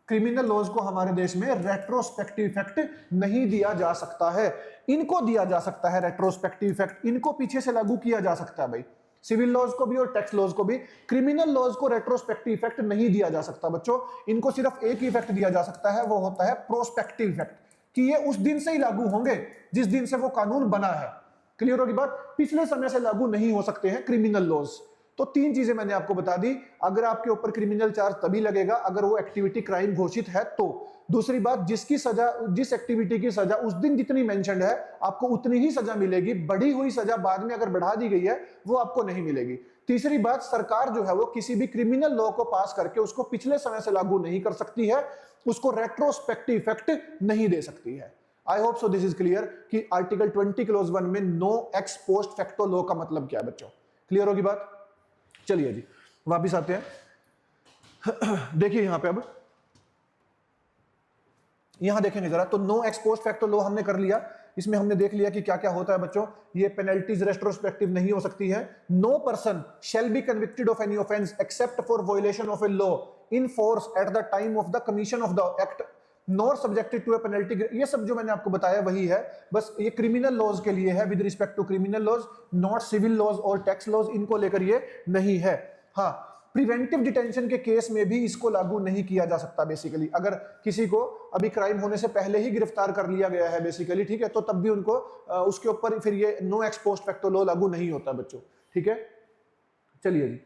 क्रिमिनल लॉज को हमारे देश में रेट्रोस्पेक्टिव इफेक्ट नहीं दिया जा सकता है। इनको दिया जा सकता है रेट्रोस्पेक्टिव इफेक्ट, इनको पीछे से लागू किया जा सकता है भाई, सिविल लॉज को भी और टैक्स लॉज को भी। क्रिमिनल लॉज को रेट्रोस्पेक्टिव इफेक्ट नहीं दिया जा सकता बच्चों, इनको सिर्फ एक ही इफेक्ट दिया जा सकता है, वो होता है प्रोस्पेक्टिव इफेक्ट, कि ये उस दिन से ही लागू होंगे जिस दिन से वो कानून बना है। क्लियर होगी बात? पिछले समय से लागू नहीं हो सकते हैं क्रिमिनल लॉज। तो तीन चीजें मैंने आपको बता दी। अगर आपके ऊपर क्रिमिनल चार्ज तभी लगेगा अगर वो एक्टिविटी क्राइम घोषित है तो। दूसरी बात, जिसकी सजा, जिस एक्टिविटी की सजा उस दिन जितनी मेंशन्ड है आपको उतनी ही सजा मिलेगी, बढ़ी हुई सजा बाद में अगर बढ़ा दी गई है वो आपको नहीं मिलेगी। तीसरी बात, सरकार जो है वो किसी भी क्रिमिनल लॉ को पास करके उसको पिछले समय से लागू नहीं कर सकती है, उसको रेट्रोस्पेक्टिव इफेक्ट नहीं दे सकती है। I hope so this is clear कि आर्टिकल 20 क्लॉज 1 में no ex post facto law का मतलब क्या है बच्चों। क्लियर होगी बात? चलिए जी वापिस आते हैं। देखिए यहां पे, अब यहां देखेंगे जरा, तो no ex post facto law हमने कर लिया। इसमें हमने देख लिया कि क्या क्या होता है बच्चों। ये पेनल्टीज रेट्रोस्पेक्टिव नहीं हो सकती है। No person shall be convicted of any offence except for violation of a law in force at the time of the commission of the act nor subjected to a penalty. ये सब जो मैंने आपको बताया वही है, बस ये क्रिमिनल लॉज के लिए है, with respect to criminal laws, not civil laws और टैक्स लॉज, इनको लेकर ये नहीं है। हाँ, प्रिवेंटिव डिटेंशन के केस में भी इसको लागू नहीं किया जा सकता बेसिकली। अगर किसी को अभी क्राइम होने से पहले ही गिरफ्तार कर लिया गया है बेसिकली, ठीक है, तो तब भी उनको उसके ऊपर फिर ये no ex post facto law लागू नहीं होता बच्चों। ठीक है, चलिए जी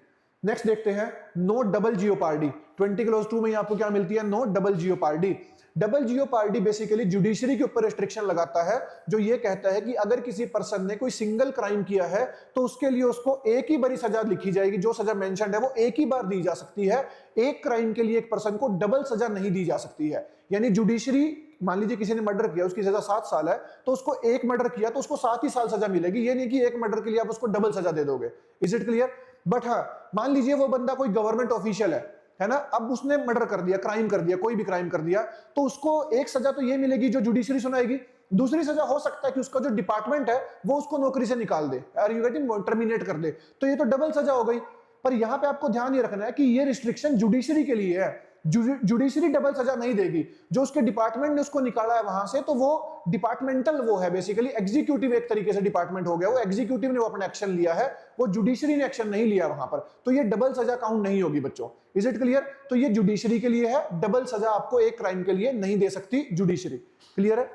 नेक्स्ट देखते हैं, नो डबल जियोपार्डी। 20 क्लॉज 2 में आपको क्या मिलती है? No double jeopardy. Double jeopardy basically judiciary के ऊपर रिस्ट्रिक्शन लगाता है, जो ये कहता है कि अगर किसी पर्सन ने कोई सिंगल क्राइम किया है तो उसके लिए उसको एक ही बड़ी सजा लिखी जाएगी, जो सजा मेंशन्ड है वो एक ही बार दी जा सकती है। एक क्राइम के लिए एक पर्सन को डबल सजा नहीं दी जा सकती है। यानी जुडिशरी, मान लीजिए किसी ने मर्डर किया, उसकी सजा 7 साल है, तो उसको एक मर्डर किया तो उसको 7 ही साल सजा मिलेगी। ये नहीं कि एक मर्डर के लिए आप उसको डबल सजा दे दोगे। Is it clear? बट हाँ, मान लीजिए वो बंदा कोई गवर्नमेंट ऑफिशियल है ना, अब उसने मर्डर कर दिया, क्राइम कर दिया, कोई भी क्राइम कर दिया, तो उसको एक सजा तो ये मिलेगी जो जुडिशरी सुनाएगी। दूसरी सजा हो सकता है कि उसका जो डिपार्टमेंट है वो उसको नौकरी से निकाल दे, आर यू गेटिंग, टर्मिनेट कर दे। तो ये तो डबल सजा हो गई। पर यहां पे आपको ध्यान ये रखना है कि ये रिस्ट्रिक्शन जुडिशरी के लिए है। जुडिशरी डबल सजा नहीं देगी। जो उसके डिपार्टमेंट ने उसको निकाला है वहां से, तो वो डिपार्टमेंटल वो है बेसिकली, एग्जीक्यूटिव एक तरीके से डिपार्टमेंट हो गया, वो एग्जीक्यूटिव ने वो अपना एक्शन लिया है, वो जुडिशरी ने एक्शन नहीं लिया वहां पर, तो ये डबल सजा काउंट नहीं होगी बच्चों। Is it clear? तो ये जुडिशरी के लिए है, डबल सजा आपको एक क्राइम के लिए नहीं दे सकती जुडिशरी। क्लियर है?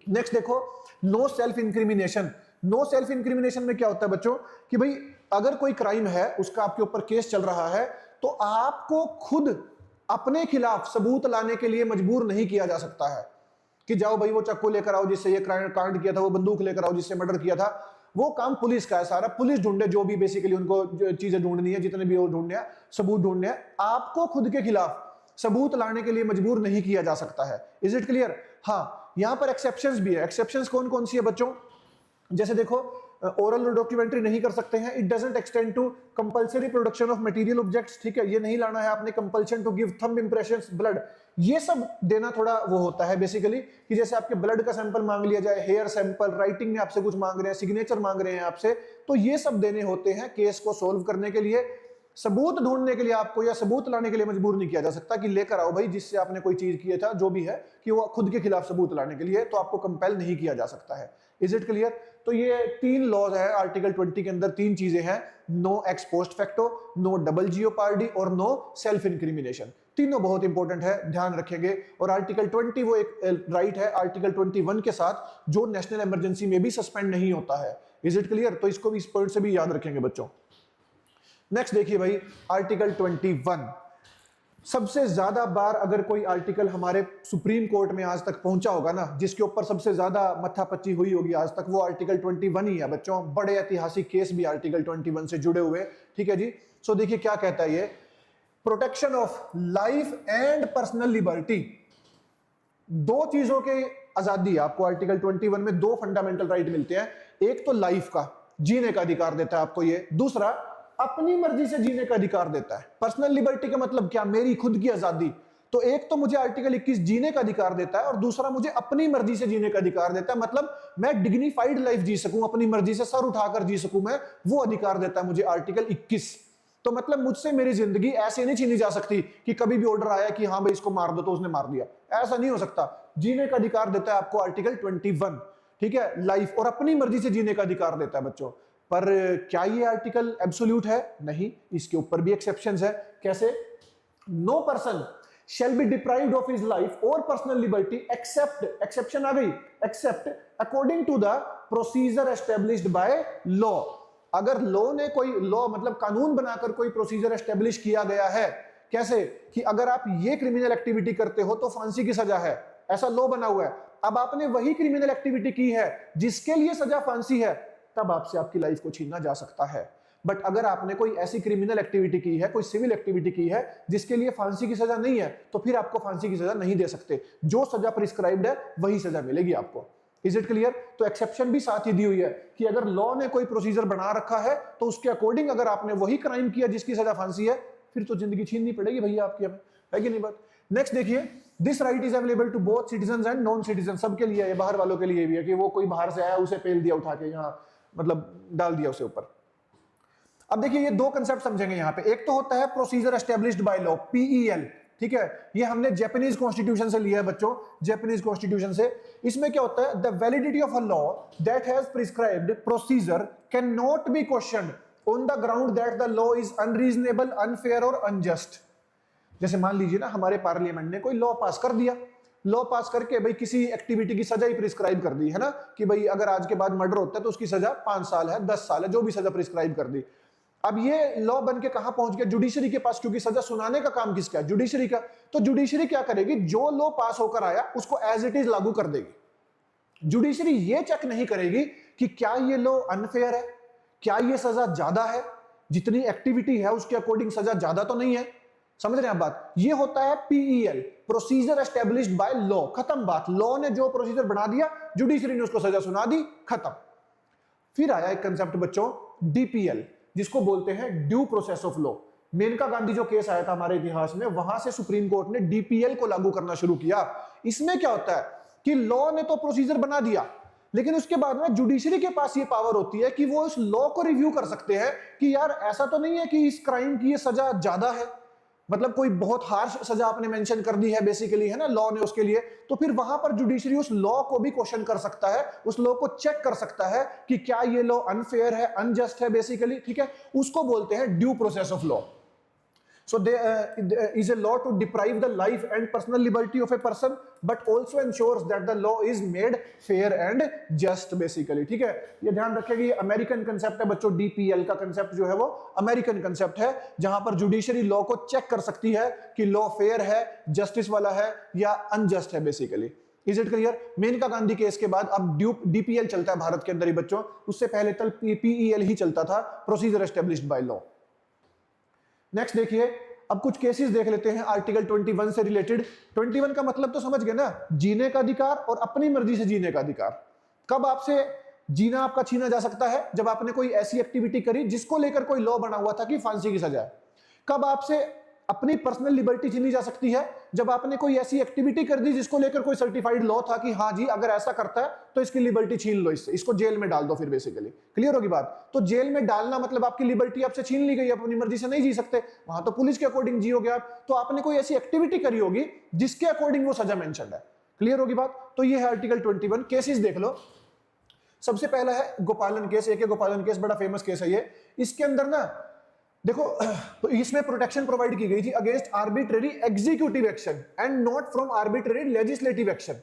नेक्स्ट देखो, no self incrimination. No self incrimination में क्या होता है बच्चों कि भाई अगर कोई क्राइम है, उसका आपके ऊपर केस चल रहा है, तो आपको खुद अपने खिलाफ सबूत लाने के लिए मजबूर नहीं किया जा सकता है कि जाओ भाई वो चाकू लेकर आओ जिससे ये कांड किया था, वो बंदूक लेकर आओ जिससे मर्डर किया था। वो काम पुलिस का है सारा, पुलिस ढूंढे जो भी बेसिकली उनको चीजें ढूंढनी है, जितने भी वो ढूंढने हैं, सबूत ढूंढने हैं। आपको खुद के खिलाफ सबूत लाने के लिए मजबूर नहीं किया जा सकता है। Is it clear? हाँ, यहां पर एक्सेप्शंस भी है। एक्सेप्शंस कौन कौन सी है बच्चों? जैसे देखो, ओरल डॉक्यूमेंट्री नहीं कर सकते हैं, it doesn't extend to compulsory production of material objects, ठीक है, ये नहीं लाना है आपने। Compulsion to give thumb impressions, blood, ये सब देना थोड़ा वो होता है बेसिकली, कि जैसे आपके ब्लड का सैंपल मांग लिया जाए, हेयर सैंपल, राइटिंग में आपसे कुछ मांग रहे हैं, सिग्नेचर मांग रहे हैं आपसे, तो ये सब देने होते हैं केस को सोल्व करने के लिए। सबूत ढूंढने के लिए आपको या सबूत लाने के लिए मजबूर नहीं किया जा सकता कि लेकर आओ भाई जिससे आपने कोई चीज किया था, जो भी है, कि वो खुद के खिलाफ सबूत लाने के लिए, तो आपको कंपेल नहीं किया जा सकता है। Is it clear? तो ये 3 लॉज है आर्टिकल 20 के अंदर, 3 चीजें हैं, no ex post facto, no double jeopardy और नो सेल्फ इंक्रिमिनेशन। तीनों बहुत इंपॉर्टेंट है, ध्यान रखेंगे। और आर्टिकल 20 वो एक राइट है आर्टिकल 21 के साथ, जो नेशनल इमरजेंसी में भी सस्पेंड नहीं होता है। Is it clear? तो इसको भी इस पॉइंट से भी याद रखेंगे बच्चों। नेक्स्ट देखिए भाई, आर्टिकल 21। सबसे ज्यादा बार अगर कोई आर्टिकल हमारे सुप्रीम कोर्ट में आज तक पहुंचा होगा ना, जिसके ऊपर सबसे ज्यादा मत्थापच्ची हुई होगी आज तक, वो आर्टिकल 21 ही है बच्चों। बड़े ऐतिहासिक केस भी आर्टिकल 21 से जुड़े हुए, ठीक है जी। सो देखिए क्या कहता है ये, protection of life and personal liberty. 2 चीजों के आजादी आपको आर्टिकल 21 में 2 फंडामेंटल राइट मिलते हैं। एक तो लाइफ का, जीने का अधिकार देता है आपको ये, दूसरा अपनी मर्जी से जीने का अधिकार देता है। पर्सनल लिबर्टी का मतलब क्या? मेरी खुद की आजादी। तो एक तो मुझे आर्टिकल 21 जीने का अधिकार देता है और दूसरा मुझे अपनी मर्जी से जीने का अधिकार देता है, मतलब मैं डिग्निफाइड लाइफ जी सकूं, अपनी मर्जी से सर उठाकर जी सकूं, मैं वो अधिकार देता है मुझे आर्टिकल 21। तो मतलब मुझसे मेरी जिंदगी ऐसे नहीं छीनी जा सकती कि कभी भी ऑर्डर आया कि हाँ भाई इसको मार दो तो उसने मार दिया, ऐसा नहीं हो सकता। जीने का अधिकार देता है आपको आर्टिकल 21, ठीक है, लाइफ, और अपनी मर्जी से जीने का अधिकार देता है बच्चों। पर क्या ये आर्टिकल एब्सोल्यूट है? नहीं, इसके ऊपर भी एक्सेप्शंस है। कैसे? No person shall be deprived of his life or personal liberty except, exception आ गई, except according to the procedure established by law। अगर लॉ ने कोई लॉ मतलब कानून बनाकर कोई प्रोसीजर एस्टेब्लिश किया गया है, कैसे कि अगर आप ये क्रिमिनल एक्टिविटी करते हो तो फांसी की सजा है, ऐसा लॉ बना हुआ है। अब आपने वही क्रिमिनल एक्टिविटी की है जिसके लिए सजा फांसी है, तब आपसे आपकी लाइफ को छीना जा सकता है। बट अगर आपने कोई ऐसी क्रिमिनल एक्टिविटी की है, कोई सिविल एक्टिविटी की है जिसके लिए फांसी की सजा नहीं है, तो फिर आपको फांसी की सजा नहीं दे सकते। जो सजा प्रिस्क्राइब्ड है वही सजा मिलेगी आपको। Is it clear? तो एक्सेप्शन भी साथ ही दी हुई है कि अगर लॉ ने कोई प्रोसीजर बना रखा है तो उसके अकॉर्डिंग अगर आपने वही क्राइम किया जिसकी सजा फांसी है, फिर तो जिंदगी छीननी पड़ेगी भैया आपकी, हमें, है कि नहीं बात? नेक्स्ट देखिए, this right is available to both citizen and non citizen. सबके लिए है, बाहर वालों के लिए भी है कि वो कोई बाहर से आया उसे पेल दिया उठा के, यहाँ मतलब डाल दिया उसे ऊपर। अब देखिए ये दो कंसेप्ट समझेंगे यहां पे। एक तो होता है procedure established by law, PEL, ठीक है, ये हमने जापानीज कॉन्स्टिट्यूशन से लिया है बच्चों, जापानीज कॉन्स्टिट्यूशन से। इसमें क्या होता है? The validity of a law that has prescribed procedure can not be questioned on the ground that the law is unreasonable, unfair और अनजस्ट। जैसे मान लीजिए ना, हमारे पार्लियामेंट ने कोई लॉ पास कर दिया, लॉ पास करके भाई किसी एक्टिविटी की सजा ही प्रिस्क्राइब कर दी है ना, कि भाई अगर आज के बाद मर्डर होता है तो उसकी सजा 5 साल है, 10 साल है, जो भी सजा प्रिस्क्राइब कर दी। अब ये लॉ बन के कहां पहुंच गया? जुडिशरी के पास, क्योंकि सजा सुनाने का काम किसका है? जुडिशरी का। तो जुडिशरी क्या करेगी? जो लॉ पास होकर आया उसको एज इट इज लागू कर देगी। जुडिशरी ये चेक नहीं करेगी कि क्या ये लॉ अनफेयर है, क्या ये सजा ज्यादा है, जितनी एक्टिविटी है उसके अकॉर्डिंग सजा ज्यादा तो नहीं है। समझ रहे हैं आप बात? ये होता है PEL, procedure established by law. खत्म बात। लॉ ने जो प्रोसीजर बना दिया, जुडिशरी ने उसको सजा सुना दी, खत्म। फिर आया एक कंसेप्ट बच्चों, डीपीएल, जिसको बोलते हैं due process of law. Maneka Gandhi जो केस आया था हमारे इतिहास में, वहां से सुप्रीम कोर्ट ने डीपीएल को लागू करना शुरू किया। इसमें क्या होता है कि लॉ ने तो प्रोसीजर बना दिया, लेकिन उसके बाद में जुडिशरी के पास ये पावर होती है कि वो इस लॉ को रिव्यू कर सकते हैं कि यार ऐसा तो नहीं है कि इस क्राइम की ये सजा ज्यादा है, मतलब कोई बहुत हार्श सजा आपने मेंशन कर दी है बेसिकली, है ना, लॉ ने उसके लिए। तो फिर वहां पर जुडिशरी उस लॉ को भी क्वेश्चन कर सकता है, उस लॉ को चेक कर सकता है कि क्या ये लॉ अनफेयर है, अनजस्ट है बेसिकली, ठीक है। उसको बोलते हैं due process of law. So there is a law to deprive the life and personal liberty of a person, but also ensures that the law is made fair and just basically, ठीक है। ये ध्यान रखिएगा, ये American concept है बच्चों। DPL का concept जो है वो अमेरिकन कंसेप्ट है, जहां पर जुडिशरी लॉ को चेक कर सकती है कि लॉ फेयर है, जस्टिस वाला है या अनजस्ट है basically. Is it clear? Maneka Gandhi case के बाद अब डीपीएल चलता है भारत के अंदर ही बच्चों, उससे पहले तक पीईएल ही चलता था, procedure established by law. Next देखिए, अब कुछ केसेस देख लेते हैं आर्टिकल 21 से रिलेटेड। 21 का मतलब तो समझ गए ना, जीने का अधिकार और अपनी मर्जी से जीने का अधिकार। कब आपसे जीना आपका छीना जा सकता है? जब आपने कोई ऐसी एक्टिविटी करी जिसको लेकर कोई लॉ बना हुआ था कि फांसी की सजा है। कब आपसे अपनी पर्सनल लिबर्टी छीनी जा सकती है? जब आपने कोई ऐसी एक्टिविटी कर दी जिसको लेकर कोई सर्टिफाइड लॉ था कि हाँ जी अगर ऐसा करता है तो इसकी लिबर्टी छीन लो, इससे इसको जेल में डाल दो फिर बेसिकली। क्लियर होगी बात? तो जेल में डालना मतलब आपकी लिबर्टी आपसे छीन ली गई, अपनी मर्जी से नहीं जी सकते, वहां तो पुलिस के अकॉर्डिंग जियोगे आप। तो आपने कोई ऐसी एक्टिविटी करी होगी जिसके अकॉर्डिंग वो सजा मेंशन्ड है। क्लियर होगी बात? तो ये है आर्टिकल 21। केसेस देख लो। सबसे पहला है गोपालन केस। एक गोपालन केस बड़ा फेमस केस है ये। इसके अंदर ना देखो, तो इसमें प्रोटेक्शन प्रोवाइड की गई थी against arbitrary executive action and not from arbitrary legislative action.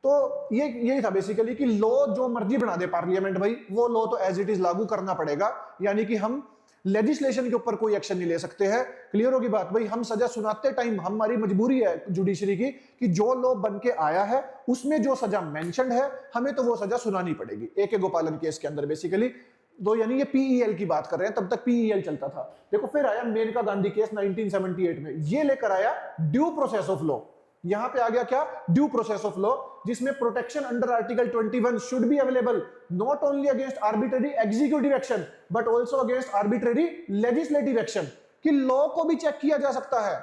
तो ये यही था बेसिकली कि लॉ जो मर्जी बना दे पार्लियामेंट भाई, वो लॉ तो एज इट इज लागू करना पड़ेगा, यानी कि हम लेजिस्लेशन के ऊपर कोई एक्शन नहीं ले सकते हैं। क्लियर होगी बात भाई? हम सजा सुनाते टाइम हमारी मजबूरी है जुडिशरी की कि जो लॉ बन के आया है उसमें जो सजा मेंशन्ड है हमें तो वो सजा सुनानी पड़ेगी। एक गोपालन केस के अंदर बेसिकली दो, यानी ये पीईएल की बात कर रहे हैं, तब तक पीईएल चलता था। देखो फिर आया मेनका गांधी केस 1978 में, ये लेकर आया ड्यू प्रोसेस ऑफ लॉ। यहां पे आ गया क्या? ड्यू प्रोसेस ऑफ लॉ, जिसमें protection under article 21 should be available not only against arbitrary executive action but also against arbitrary legislative action. कि लॉ को भी चेक किया जा सकता है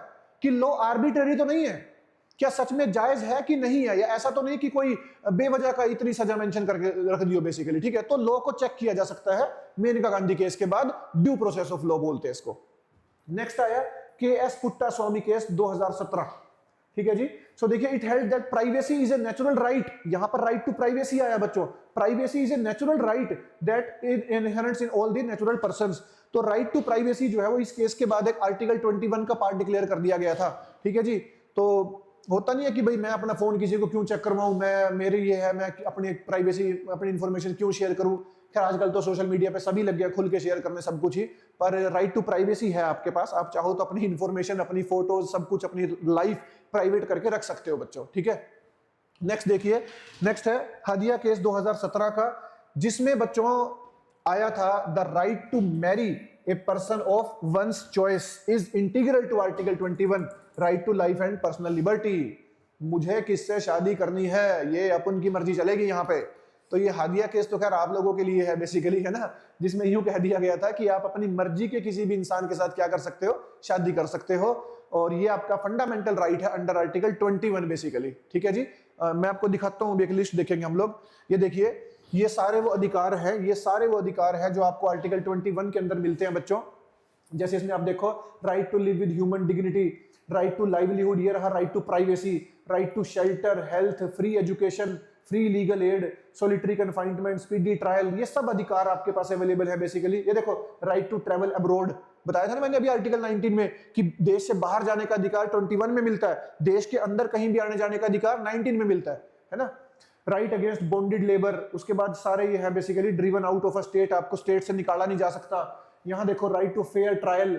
कि लॉ आर्बिट्रेरी तो नहीं है, क्या सच में जायज है कि नहीं है, या ऐसा तो नहीं कि कोई बेवजह का इतनी सजा मेंशन करके रख दियो बेसिकली, ठीक है। तो लॉ को चेक किया जा सकता है मेनका गांधी केस के बाद, ड्यू प्रोसेस ऑफ लॉ बोलते हैं इसको। नेक्स्ट आया के एस पुट्टा स्वामी केस 2017, ठीक है जी। सो देखिए, it held that privacy is a natural right, यहां पर राइट टू प्राइवेसी आया बच्चों, privacy is a natural right that inherents in all the natural persons. तो राइट टू प्राइवेसी जो है वो इस केस के बाद एक आर्टिकल 21 का पार्ट डिक्लेयर कर दिया गया था, ठीक है जी। तो होता नहीं है कि भाई मैं अपना फोन किसी को क्यों चेक करवाऊं, मैं मेरी ये है, मैं अपनी प्राइवेसी अपनी इंफॉर्मेशन क्यों शेयर करूं। खैर आजकल तो सोशल मीडिया पे सभी लग गया खुल के शेयर करने सब कुछ ही, पर राइट टू प्राइवेसी है आपके पास, आप चाहो तो अपनी इंफॉर्मेशन, अपनी फोटोज, सब कुछ, अपनी लाइफ प्राइवेट करके रख सकते हो बच्चों, ठीक है। नेक्स्ट देखिए, नेक्स्ट है हादिया केस 2017 का, जिसमें बच्चों आया था the right to marry a person of one's choice is integral to article 21 right to life and personal liberty. मुझे किससे शादी करनी है ये अपन की मर्जी चलेगी यहाँ पे। तो ये हादिया केस तो खैर आप लोगों के लिए है बेसिकली, है ना, जिसमें यूं कह दिया गया था कि आप अपनी मर्जी के किसी भी इंसान के साथ क्या कर सकते हो, शादी कर सकते हो, और ये आपका फंडामेंटल राइट है अंडर आर्टिकल 21 बेसिकली, ठीक है जी। मैं आपको दिखाता हूँ, एक लिस्ट देखेंगे हम लोग। ये देखिए, ये सारे वो अधिकार हैं, ये सारे वो अधिकार हैं जो आपको आर्टिकल 21 के अंदर मिलते हैं बच्चों। जैसे इसमें आप देखो, right to live with human dignity, right to livelihood, ये रहा right to privacy, right to shelter, health, free education, free legal aid, solitary confinement, speedy trial, ये सब अधिकार आपके पास अवेलेबल है बेसिकली। ये देखो, राइट टू ट्रेवल अब्रोड, बताया था ना मैंने अभी आर्टिकल 19 में कि देश से बाहर जाने का अधिकार 21 में मिलता है, देश के अंदर कहीं भी आने जाने का अधिकार 19 में मिलता है ना। राइट अगेंस्ट बॉन्डेड लेबर, उसके बाद सारे ये है basically driven out of a state, आपको स्टेट से निकाला नहीं जा सकता। यहाँ देखो, right to fair trial,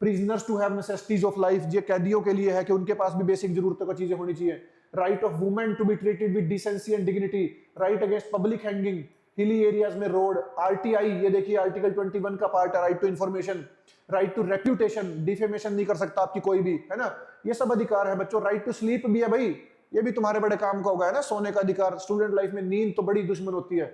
prisoners to have necessities of life, ये कैदियों के लिए है कि उनके पास भी बेसिक जरूरतों का चीजें होनी चाहिए। Right of women to be treated with decency and dignity, right against public hanging, hilly areas में रोड, आरटीआई, ये देखिए आर्टिकल 21 का पार्ट है, right to information, right to reputation, defamation नहीं कर सकता आपकी कोई भी, है ना, ये सब अधिकार है बच्चों। राइट टू स्लीप भी है भाई, ये भी तुम्हारे बड़े काम का होगा, है ना, सोने का अधिकार, स्टूडेंट लाइफ में नींद तो बड़ी दुश्मन होती है।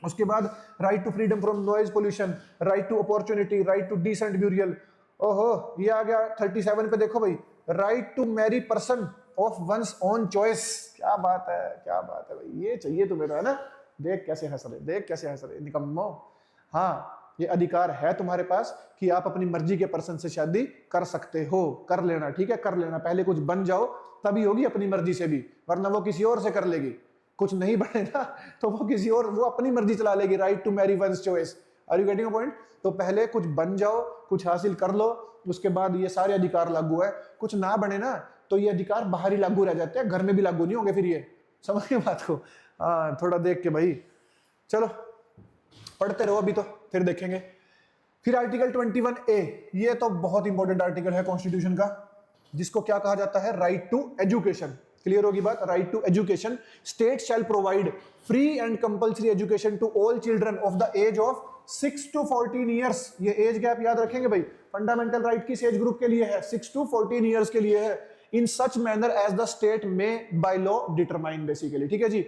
उसके बाद right to freedom from noise pollution, right to opportunity, right to decent burial. ओहो, ये आ गया 37 पे, देखो भाई, right to marry person of one's own choice. क्या बात है, क्या बात है भाई, ये चाहिए तुम्हें तो, है ना। देख कैसे हंस रहे, देख कैसे हंस रहे निकम्मो। हाँ, ये अधिकार है तुम्हारे पास कि आप अपनी मर्जी के पर्सन से शादी कर सकते हो, कर लेना, ठीक है, कर लेना। पहले कुछ बन जाओ तभी होगी अपनी मर्जी से भी, वरना वो किसी और से कर लेगी। कुछ नहीं बने ना तो वो किसी और, वो अपनी मर्जी चला लेगी। Right to marry one's choice, are you getting a point. तो पहले कुछ बन जाओ, कुछ हासिल कर लो, उसके बाद ये सारे अधिकार लागू है। कुछ ना बने ना तो ये अधिकार बाहर ही लागू रह जाते हैं, घर में भी लागू नहीं होंगे फिर। ये समझ गए बात को। हाँ, थोड़ा देख के भाई, चलो पढ़ते रहो, अभी तो फिर देखेंगे। फिर आर्टिकल 21A, ये तो बहुत इंपॉर्टेंट आर्टिकल है कॉन्स्टिट्यूशन का, जिसको क्या कहा जाता है, राइट टू एजुकेशन। क्लियर होगी बात, right to education. State shall provide free and compulsory education to all children of the age of 6 to 14 years. ये एज गैप याद रखेंगे भाई, फंडामेंटल राइट किस एज ग्रुप के लिए है, 6 to 14 ईयर्स के लिए है। In such manner as the state में बाय लॉ डिटरमाइन बेसिकली, ठीक है जी।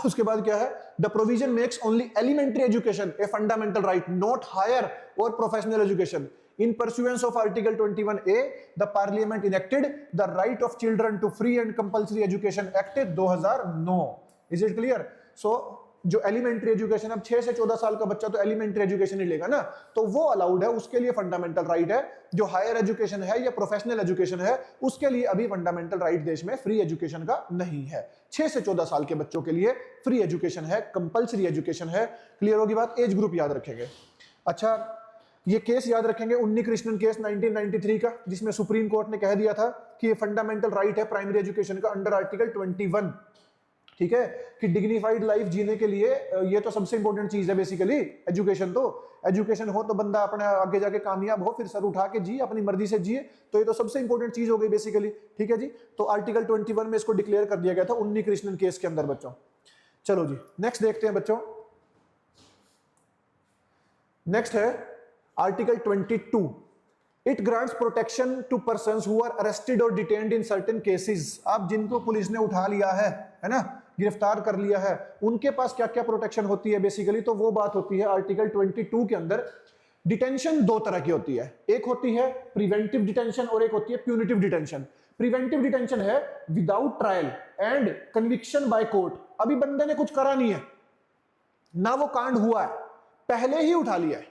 उसके बाद क्या है, the provision makes only elementary education a fundamental right, not higher और professional education. In pursuance of Article 21A, the Parliament enacted the Right of Children to Free and Compulsory Education Act 2009. Is it clear? So जो elementary education, अब 6 से 14 साल का बच्चा तो elementary education ही लेगा ना, तो वो अलाउड है, उसके लिए फंडामेंटल राइट है। जो हायर एजुकेशन है या प्रोफेशनल एजुकेशन है, उसके लिए अभी फंडामेंटल राइट देश में फ्री एजुकेशन का नहीं है। 6 से 14 साल के बच्चों के लिए फ्री एजुकेशन है, कंपल्सरी एजुकेशन है। क्लियर होगी बात, एज ग्रुप याद रखेंगे। अच्छा, ये केस याद रखेंगे, उन्नी कृष्णन केस 1993 का, जिसमें सुप्रीम कोर्ट ने कह दिया था कि ये फंडामेंटल राइट है प्राइमरी एजुकेशन का अंडर आर्टिकल 21, ठीक है, कि डिग्निफाइड लाइफ जीने के लिए ये तो सबसे इंपॉर्टेंट चीज है बेसिकली, एजुकेशन। तो एजुकेशन हो तो बंदा अपने आगे जाके कामयाब हो, फिर सर उठा के जिए, अपनी मर्जी से जिए, तो ये तो सबसे इंपॉर्टेंट चीज हो गई बेसिकली, ठीक है जी। तो आर्टिकल 21 में इसको डिक्लेयर कर दिया गया था उन्नी कृष्णन केस के अंदर बच्चों। चलो जी, नेक्स्ट देखते हैं बच्चों। नेक्स्ट है article 22, it grants protection to persons who are arrested और डिटेन्ड इन सर्टेन केसेस। आप जिनको पुलिस ने उठा लिया है ना, गिरफ्तार कर लिया है, उनके पास क्या क्या प्रोटेक्शन होती है बेसिकली, तो वो बात होती है आर्टिकल 22 के अंदर। डिटेंशन दो तरह की होती है, एक होती है प्रिवेंटिव डिटेंशन और एक होती है प्यूनिटिव डिटेंशन। प्रिवेंटिव डिटेंशन है without trial and conviction by court. अभी बंदे ने कुछ करा नहीं है, ना वो कांड हुआ है, पहले ही उठा लिया है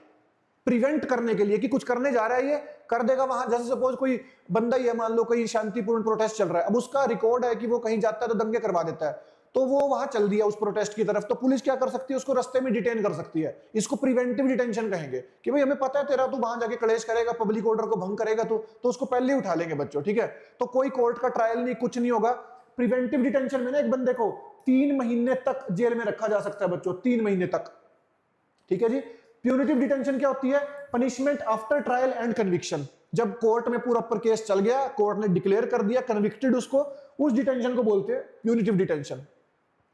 प्रिवेंट करने के लिए कि कुछ करने जा रहा है, ये कर देगा वहां। जैसे सपोज कोई बंदा ही है, मान लो कोई शांतिपूर्ण प्रोटेस्ट चल रहा है, अब उसका रिकॉर्ड है कि वो कहीं जाता है तो दंगे करवा देता है, तो वो वहां चल दिया उस प्रोटेस्ट की तरफ, तो पुलिस क्या कर सकती है, उसको रास्ते में डिटेन कर सकती है। इसको प्रिवेंटिव डिटेंशन कहेंगे कि भाई हमें पता है तेरा तू वहां जाके क्लेश करेगा, पब्लिक ऑर्डर को भंग करेगा, तो उसको पहले ही उठा लेंगे बच्चों, ठीक है। तो कोई कोर्ट का ट्रायल नहीं, कुछ नहीं होगा। प्रिवेंटिव डिटेंशन में ना एक बंदे को 3 महीने तक जेल में रखा जा सकता है बच्चों, 3 महीने तक, ठीक है जी। प्यूनिटिव डिटेंशन क्या होती है, punishment after trial and conviction. जब कोर्ट में पूरा पर केस चल गया, कोर्ट ने डिक्लेयर कर दिया, कन्विक्टेड उसको, उस डिटेंशन को बोलते हैं प्यूनिटिव डिटेंशन।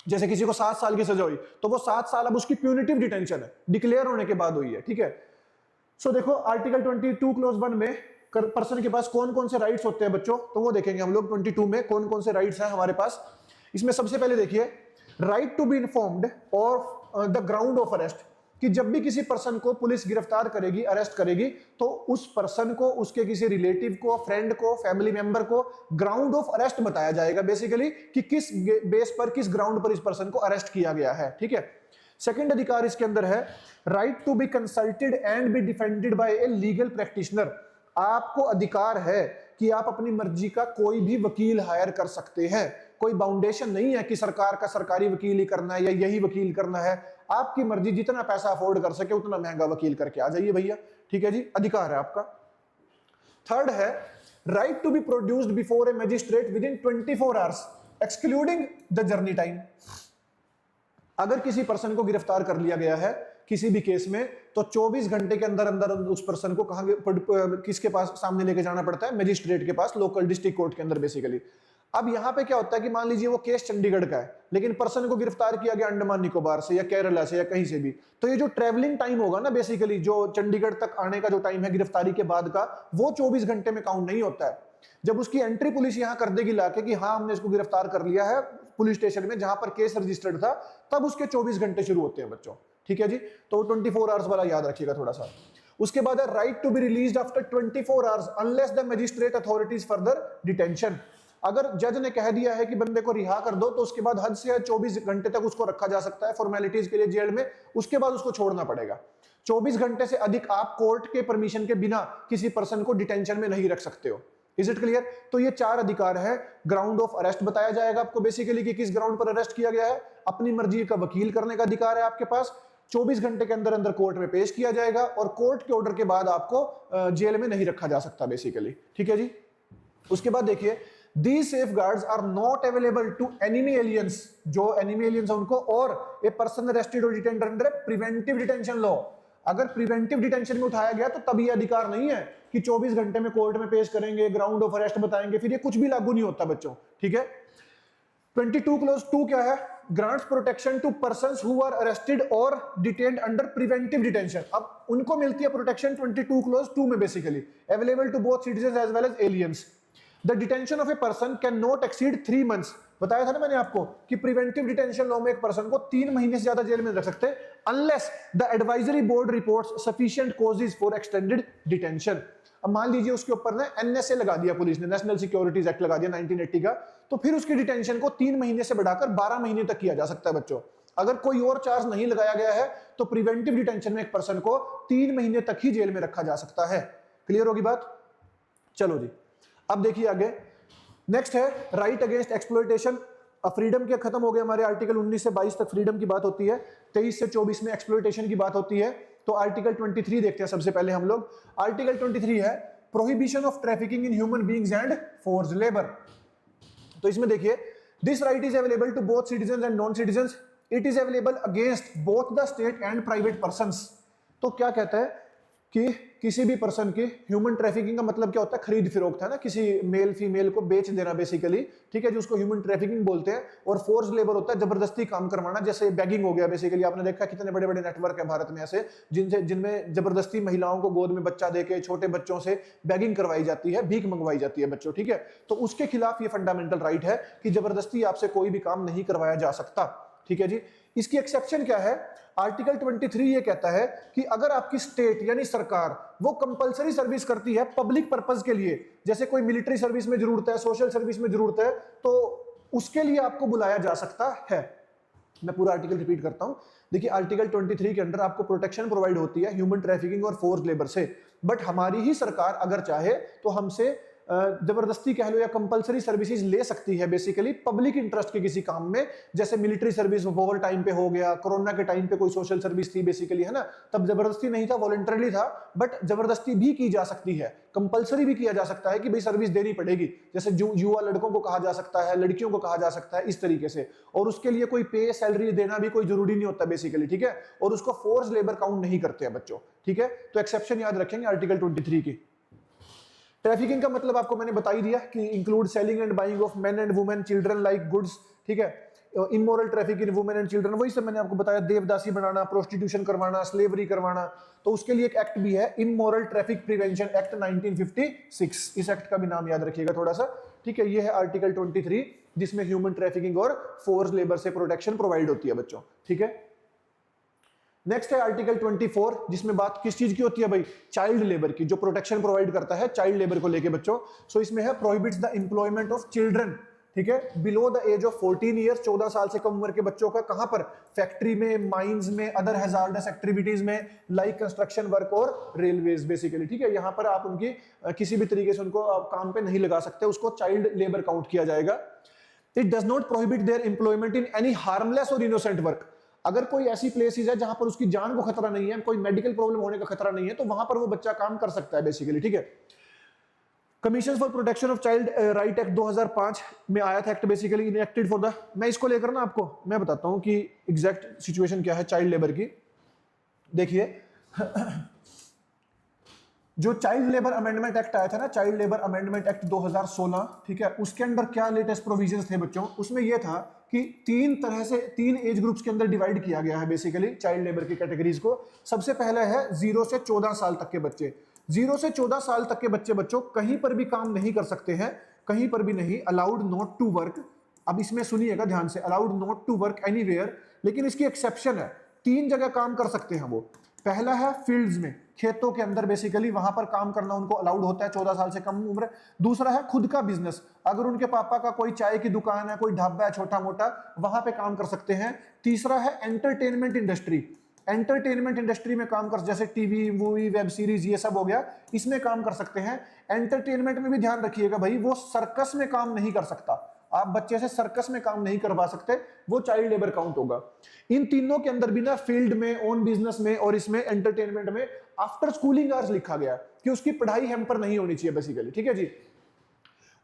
जैसे किसी को 7 साल की सजा हुई तो वो 7 साल अब उसकी प्यूनिटिव डिटेंशन है, डिक्लेयर होने के बाद हुई है, ठीक है। सो देखो आर्टिकल 22 क्लॉज 1 में पर्सन के पास कौन कौन से राइट्स होते हैं बच्चों, तो वो देखेंगे हम लोग 22 में कौन कौन से राइट्स हैं हमारे पास। इसमें सबसे पहले देखिए राइट टू बी इन्फॉर्म्ड और द ग्राउंड ऑफ अरेस्ट, कि जब भी किसी पर्सन को पुलिस गिरफ्तार करेगी, अरेस्ट करेगी, तो उस पर्सन को, उसके किसी रिलेटिव को, फ्रेंड को, फैमिली मेंबर को ग्राउंड ऑफ अरेस्ट बताया जाएगा बेसिकली, कि किस बेस पर, किस ग्राउंड पर इस पर्सन को अरेस्ट किया गया है, ठीक है। सेकंड अधिकार इसके अंदर है right to be consulted and be defended by a legal practitioner. आपको अधिकार है कि आप अपनी मर्जी का कोई भी वकील हायर कर सकते हैं, कोई बाउंडेशन नहीं है कि सरकार का सरकारी वकील ही करना है या यही वकील करना है। आपकी मर्जी, जितना पैसा अफोर्ड कर सके उतना महंगा वकील करके आ जाइए भैया, ठीक है जी, अधिकार है आपका। थर्ड है right to be produced before a magistrate within 24 hours excluding the journey time. अगर किसी पर्सन को गिरफ्तार कर लिया गया है किसी भी केस में, तो 24 घंटे के अंदर अंदर उस पर्सन को कहां, किसके पास सामने लेके जाना पड़ता है, मजिस्ट्रेट के पास, लोकल डिस्ट्रिक्ट कोर्ट के अंदर बेसिकली। अब यहां पे क्या होता है कि मान लीजिए वो केस चंडीगढ़ का है, लेकिन पर्सन को गिरफ्तार किया गया अंडमान निकोबार से या केरला से या कहीं से भी, तो ये जो ट्रेवलिंग टाइम होगा ना बेसिकली, जो चंडीगढ़ तक आने का जो टाइम है गिरफ्तारी के बाद का, वो 24 घंटे में काउंट नहीं होता है। जब उसकी एंट्री पुलिस यहां कर देगी लाके कि हाँ हमने इसको गिरफ्तार कर लिया है पुलिस स्टेशन में जहां पर केस रजिस्टर्ड था, तब उसके 24 घंटे शुरू होते हैं बच्चों, ठीक है जी। तो 24 आवर्स वाला याद रखिएगा थोड़ा सा। उसके बाद है right to be released after 24 hours unless the magistrate authorities further detention. अगर जज ने कह दिया है कि बंदे को रिहा कर दो, तो उसके बाद हद से 24 घंटे तक उसको रखा जा सकता है फॉर्मेलिटीज के लिए जेल में, उसके बाद उसको छोड़ना पड़ेगा। 24 घंटे से अधिक आप कोर्ट के परमिशन के बिना किसी पर्सन को डिटेंशन में नहीं रख सकते हो। Is it clear? तो ये 4 अधिकार है। ग्राउंड ऑफ अरेस्ट बताया जाएगा आपको बेसिकली कि किस ग्राउंड पर अरेस्ट किया गया है, अपनी मर्जी का वकील करने का अधिकार है आपके पास, 24 घंटे के अंदर अंदर कोर्ट में पेश किया जाएगा, और कोर्ट के ऑर्डर के बाद आपको जेल में नहीं रखा जा सकता बेसिकली, ठीक है जी। उसके बाद देखिए These safeguards are not available to enemy aliens, जो enemy aliens है उनको, और a person arrested or detained under preventive detention law। अगर प्रिवेंटिव डिटेंशन में उठाया गया तो तब ये अधिकार नहीं है कि 24 घंटे में कोर्ट में पेश करेंगे, ग्राउंड ऑफ अरेस्ट बताएंगे, फिर ये कुछ भी लागू नहीं होता बच्चों, ठीक है। 22 क्लॉज 2 क्या है, grants protection to persons who are arrested और डिटेन्ड अंडर प्रिवेंटिव डिटेंशन। अब उनको मिलती है प्रोटेक्शन 22 क्लॉज 2 में basically, available to both citizens as well as aliens. The detention of a person can not exceed 3 months। बताया था ना मैंने आपको कि प्रिवेंटिव डिटेंशन लॉ में एक पर्सन को 3 महीने से ज्यादा जेल में रख सकते हैं unless the advisory board reports sufficient causes for extended detention. अब मान लीजिए उसके ऊपर ना एनएसए लगा दिया पुलिस ने, नेशनल सिक्योरिटीज एक्ट लगा दिया 1980 का, तो फिर उसकी डिटेंशन को 3 महीने से बढ़ाकर 12 महीने तक किया जा सकता है बच्चों। अगर कोई और चार्ज नहीं लगाया गया है तो प्रिवेंटिव डिटेंशन में एक पर्सन को 3 महीने तक ही जेल में रखा जा सकता है। क्लियर होगी बात? चलो जी, अब देखिए आगे नेक्स्ट है राइट अगेंस्ट एक्सप्लॉयटेशन। अब फ्रीडम के खत्म हो गए हमारे, आर्टिकल 19 से 22 तक फ्रीडम की बात होती है, 23 से 24 में एक्सप्लॉयटेशन की बात होती है। तो आर्टिकल 23 देखते हैं सबसे पहले हम लोग। आर्टिकल 23 है prohibition of trafficking in human beings and forced labour. तो इसमें देखिए this right is available to both citizens and non citizens, it is available against both the state and private persons. तो क्या कहता है कि किसी भी पर्सन की ह्यूमन ट्रैफिकिंग का मतलब क्या होता है, खरीद फिरोख्त है ना, किसी मेल फीमेल को बेच देना बेसिकली, ठीक है, जो उसको ह्यूमन ट्रैफिकिंग बोलते हैं। और फोर्स लेबर होता है जबरदस्ती काम करवाना, जैसे बैगिंग हो गया बेसिकली। आपने देखा कितने बड़े बड़े नेटवर्क है भारत में ऐसे जिनमें जबरदस्ती महिलाओं को गोद में बच्चा देके छोटे बच्चों से बैगिंग करवाई जाती है, भीख मंगवाई जाती है बच्चों, ठीक है। तो उसके खिलाफ ये फंडामेंटल राइट है कि जबरदस्ती आपसे कोई भी काम नहीं करवाया जा सकता। ठीक है जी। इसकी एक्सेप्शन क्या है? आर्टिकल 23 ये कहता है कि अगर आपकी स्टेट यानी सरकार वो कंपलसरी सर्विस करती है पब्लिक पर्पस के लिए, जैसे कोई मिलिट्री सर्विस में जरूरत है, सोशल सर्विस में जरूरत है, तो उसके लिए आपको बुलाया जा सकता है। मैं पूरा आर्टिकल रिपीट करता हूं। देखिए आर्टिकल 23 के अंदर आपको प्रोटेक्शन प्रोवाइड होती है ह्यूमन ट्रैफिकिंग और फोर्स लेबर से, बट हमारी ही सरकार अगर चाहे तो हमसे जबरदस्ती कह लो या कंपलसरी सर्विसेज ले सकती है बेसिकली पब्लिक इंटरेस्ट के किसी काम में, जैसे मिलिट्री सर्विस वॉर टाइम पे हो गया, कोरोना के टाइम पे कोई सोशल सर्विस थी बेसिकली, है ना, तब जबरदस्ती नहीं था, वॉलंटरली था, बट जबरदस्ती भी की जा सकती है, कंपलसरी भी किया जा सकता है कि भाई सर्विस देनी पड़ेगी, जैसे युवा लड़कों को कहा जा सकता है, लड़कियों को कहा जा सकता है, इस तरीके से, और उसके लिए कोई पे सैलरी देना भी कोई जरूरी नहीं होता बेसिकली, ठीक है, और उसको फोर्स लेबर काउंट नहीं करते हैं बच्चों, ठीक है। तो एक्सेप्शन याद रखेंगे आर्टिकल 23 की। ट्रैफिकिंग का मतलब आपको मैंने बता ही दिया कि include selling and buying of main and women children like goods, ठीक है। Immoral traffic in women and children, वही सब मैंने आपको बताया, देवदासी बनाना, प्रोस्टिट्यूशन करवाना, स्लेवरी करवाना, तो उसके लिए एक एक्ट भी है इमोरल ट्रैफिक प्रिवेंशन एक्ट 1956, इस एक्ट का भी नाम याद रखिएगा थोड़ा सा, ठीक है। ये है आर्टिकल 23 जिसमें ह्यूमन ट्रैफिकिंग और फोर्स लेबर से प्रोटेक्शन प्रोवाइड होती है बच्चों, ठीक है। नेक्स्ट है आर्टिकल 24 जिसमें बात किस चीज की होती है भाई? चाइल्ड लेबर की, जो प्रोटेक्शन प्रोवाइड करता है चाइल्ड लेबर को लेके बच्चों। सो इसमें है prohibits the employment of children, ठीक है, below the age of 14 years, 14 साल से कम उम्र के बच्चों का, कहां पर? फैक्ट्री में, माइंस में, अदर हैजार्डस एक्टिविटीज में लाइक कंस्ट्रक्शन वर्क और रेलवेज बेसिकली, ठीक है। यहां पर आप उनकी किसी भी तरीके से उनको काम पे नहीं लगा सकते, उसको चाइल्ड लेबर काउंट किया जाएगा। It does not prohibit there employment in any harmless और इनोसेंट वर्क। अगर कोई ऐसी प्लेसेस है जहां पर उसकी जान को खतरा नहीं है, कोई मेडिकल प्रॉब्लम होने का खतरा नहीं है, तो वहां पर वो बच्चा काम कर सकता है बेसिकली, ठीक है। Commission for protection of child right act 2005 में आया था act basically enacted for the, मैं इसको लेकर ना आपको मैं बताता हूं कि एग्जैक्ट सिचुएशन क्या है चाइल्ड लेबर की। देखिए जो चाइल्ड लेबर अमेंडमेंट एक्ट आया था ना, चाइल्ड लेबर अमेंडमेंट एक्ट 2016, ठीक है, उसके अंदर क्या लेटेस्ट प्रोविजंस थे बच्चों? उसमें यह था कि तीन एज ग्रुप्स के अंदर डिवाइड किया गया है बेसिकली चाइल्ड लेबर की कैटेगरीज को। सबसे पहले है 0 से 14 साल तक के बच्चे। 0 से 14 साल तक के बच्चे बच्चों कहीं पर भी काम नहीं कर सकते हैं, कहीं पर भी नहीं, अलाउड नॉट टू वर्क। अब इसमें सुनिएगा ध्यान से, allowed not to work anywhere, लेकिन इसकी एक्सेप्शन है, 3 जगह काम कर सकते हैं वो। पहला है फील्ड्स में, खेतों के अंदर बेसिकली, वहां पर काम करना उनको अलाउड होता है 14 साल से कम उम्र। दूसरा है खुद का बिजनेस, अगर उनके पापा का कोई चाय की दुकान है, कोई ढाबा है छोटा मोटा, वहां पे काम कर सकते हैं। तीसरा है एंटरटेनमेंट इंडस्ट्री, एंटरटेनमेंट इंडस्ट्री में काम कर, जैसे टीवी, मूवी, वेब सीरीज, ये सब हो गया, इसमें काम कर सकते हैं। एंटरटेनमेंट में भी ध्यान रखिएगा भाई, वो सर्कस में काम नहीं कर सकता, आप बच्चे से सर्कस में काम नहीं करवा सकते, वो चाइल्ड लेबर काउंट होगा। इन तीनों के अंदर भी ना, फील्ड में, ओन बिजनेस में और इसमें एंटरटेनमेंट में आफ्टर स्कूलिंग आवर्स लिखा गया कि उसकी पढ़ाई हैम्पर नहीं होनी चाहिए बेसिकली, ठीक है जी।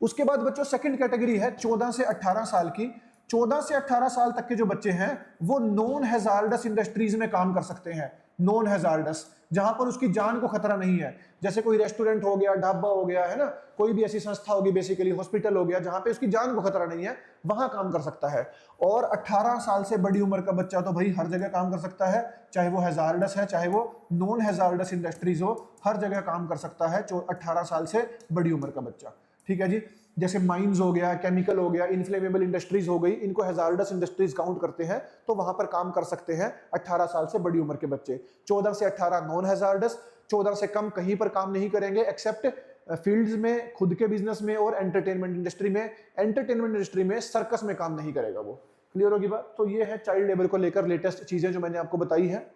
उसके बाद बच्चों सेकंड कैटेगरी है 14 से 18 साल की। 14 से 18 साल तक के जो बच्चे हैं वो नॉन हैजार्डस इंडस्ट्रीज में काम कर सकते हैं, नॉन हैजार्डस, जहां पर उसकी जान को खतरा नहीं है, जैसे कोई रेस्टोरेंट हो गया, ढाबा हो गया, है ना, कोई भी ऐसी संस्था होगी बेसिकली, हॉस्पिटल हो गया, जहां पे उसकी जान को खतरा नहीं है, वहां काम कर सकता है। और 18 साल से बड़ी उम्र का बच्चा तो भाई हर जगह काम कर सकता है, चाहे वो हैजार्डस है, चाहे वो नॉन हैजार्डस इंडस्ट्रीज हो, हर जगह काम कर सकता है 18 साल से बड़ी उम्र का बच्चा, ठीक है जी। जैसे माइंस हो गया, केमिकल हो गया, इन्फ्लेमेबल इंडस्ट्रीज हो गई, इनको हैजार्डस इंडस्ट्रीज काउंट करते हैं, तो वहां पर काम कर सकते हैं 18 साल से बड़ी उम्र के बच्चे। 14 से 18 नॉन हैजार्डस, 14 से कम कहीं पर काम नहीं करेंगे एक्सेप्ट फील्ड्स में, खुद के बिजनेस में और एंटरटेनमेंट इंडस्ट्री में। एंटरटेनमेंट इंडस्ट्री में सर्कस में काम नहीं करेगा वो। क्लियर होगी बात? तो ये है चाइल्ड लेबर को लेकर लेटेस्ट चीजें जो मैंने आपको बताई है,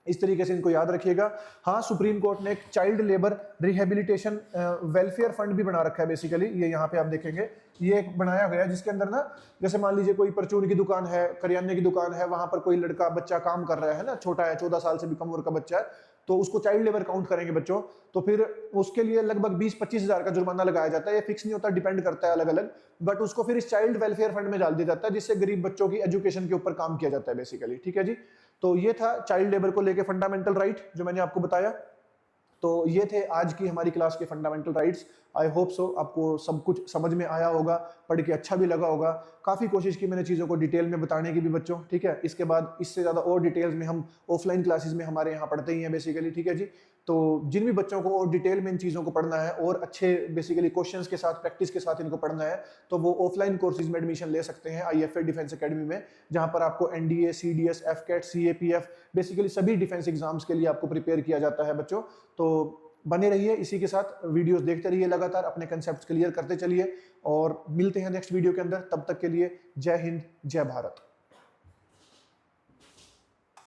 इस तरीके से इनको याद रखिएगा। हाँ, सुप्रीम कोर्ट ने एक child labour rehabilitation welfare fund भी बना रखा है बेसिकली, ये यहाँ पे आप देखेंगे, ये एक बनाया गया है जिसके अंदर ना, जैसे मान लीजिए कोई परचून की दुकान है, करियाने की दुकान है, वहां पर कोई लड़का बच्चा काम कर रहा है ना, छोटा है, 14 साल से भी कम उम्र का बच्चा है, तो उसको चाइल्ड लेबर काउंट करेंगे बच्चों, तो फिर उसके लिए लगभग 20-25 हज़ार का जुर्माना लगाया जाता है। ये फिक्स नहीं होता, डिपेंड करता है अलग अलग, बट उसको फिर इस चाइल्ड वेलफेयर फंड में डाल दिया जाता है, जिससे गरीब बच्चों की एजुकेशन के ऊपर काम किया जाता है बेसिकली, ठीक है जी। तो ये था चाइल्ड लेबर को लेके फंडामेंटल राइट जो मैंने आपको बताया। तो ये थे आज की हमारी क्लास के फंडामेंटल राइट्स। आई होप सो आपको सब कुछ समझ में आया होगा, पढ़ के अच्छा भी लगा होगा। काफ़ी कोशिश की मैंने चीज़ों को डिटेल में बताने की भी बच्चों, ठीक है। इसके बाद इससे ज़्यादा और डिटेल्स में हम ऑफलाइन क्लासेस में हमारे यहाँ पढ़ते ही हैं बेसिकली, ठीक है जी। तो जिन भी बच्चों को और डिटेल में इन चीज़ों को पढ़ना है और अच्छे बेसिकली क्वेश्चंस के साथ प्रैक्टिस के साथ इनको पढ़ना है, तो वो ऑफलाइन कोर्सेज में एडमिशन ले सकते हैं आईएफए डिफेंस एकेडमी में, जहां पर आपको एनडीए, सीडीएस, एफकेट, सीएपीएफ बेसिकली सभी डिफेंस एग्जाम्स के लिए आपको प्रिपेयर किया जाता है बच्चों। तो बने रहिए इसी के साथ, वीडियोस देखते रहिए, लगातार अपने कंसेप्ट क्लियर करते चलिए और मिलते हैं नेक्स्ट वीडियो के अंदर। तब तक के लिए जय हिंद, जय भारत।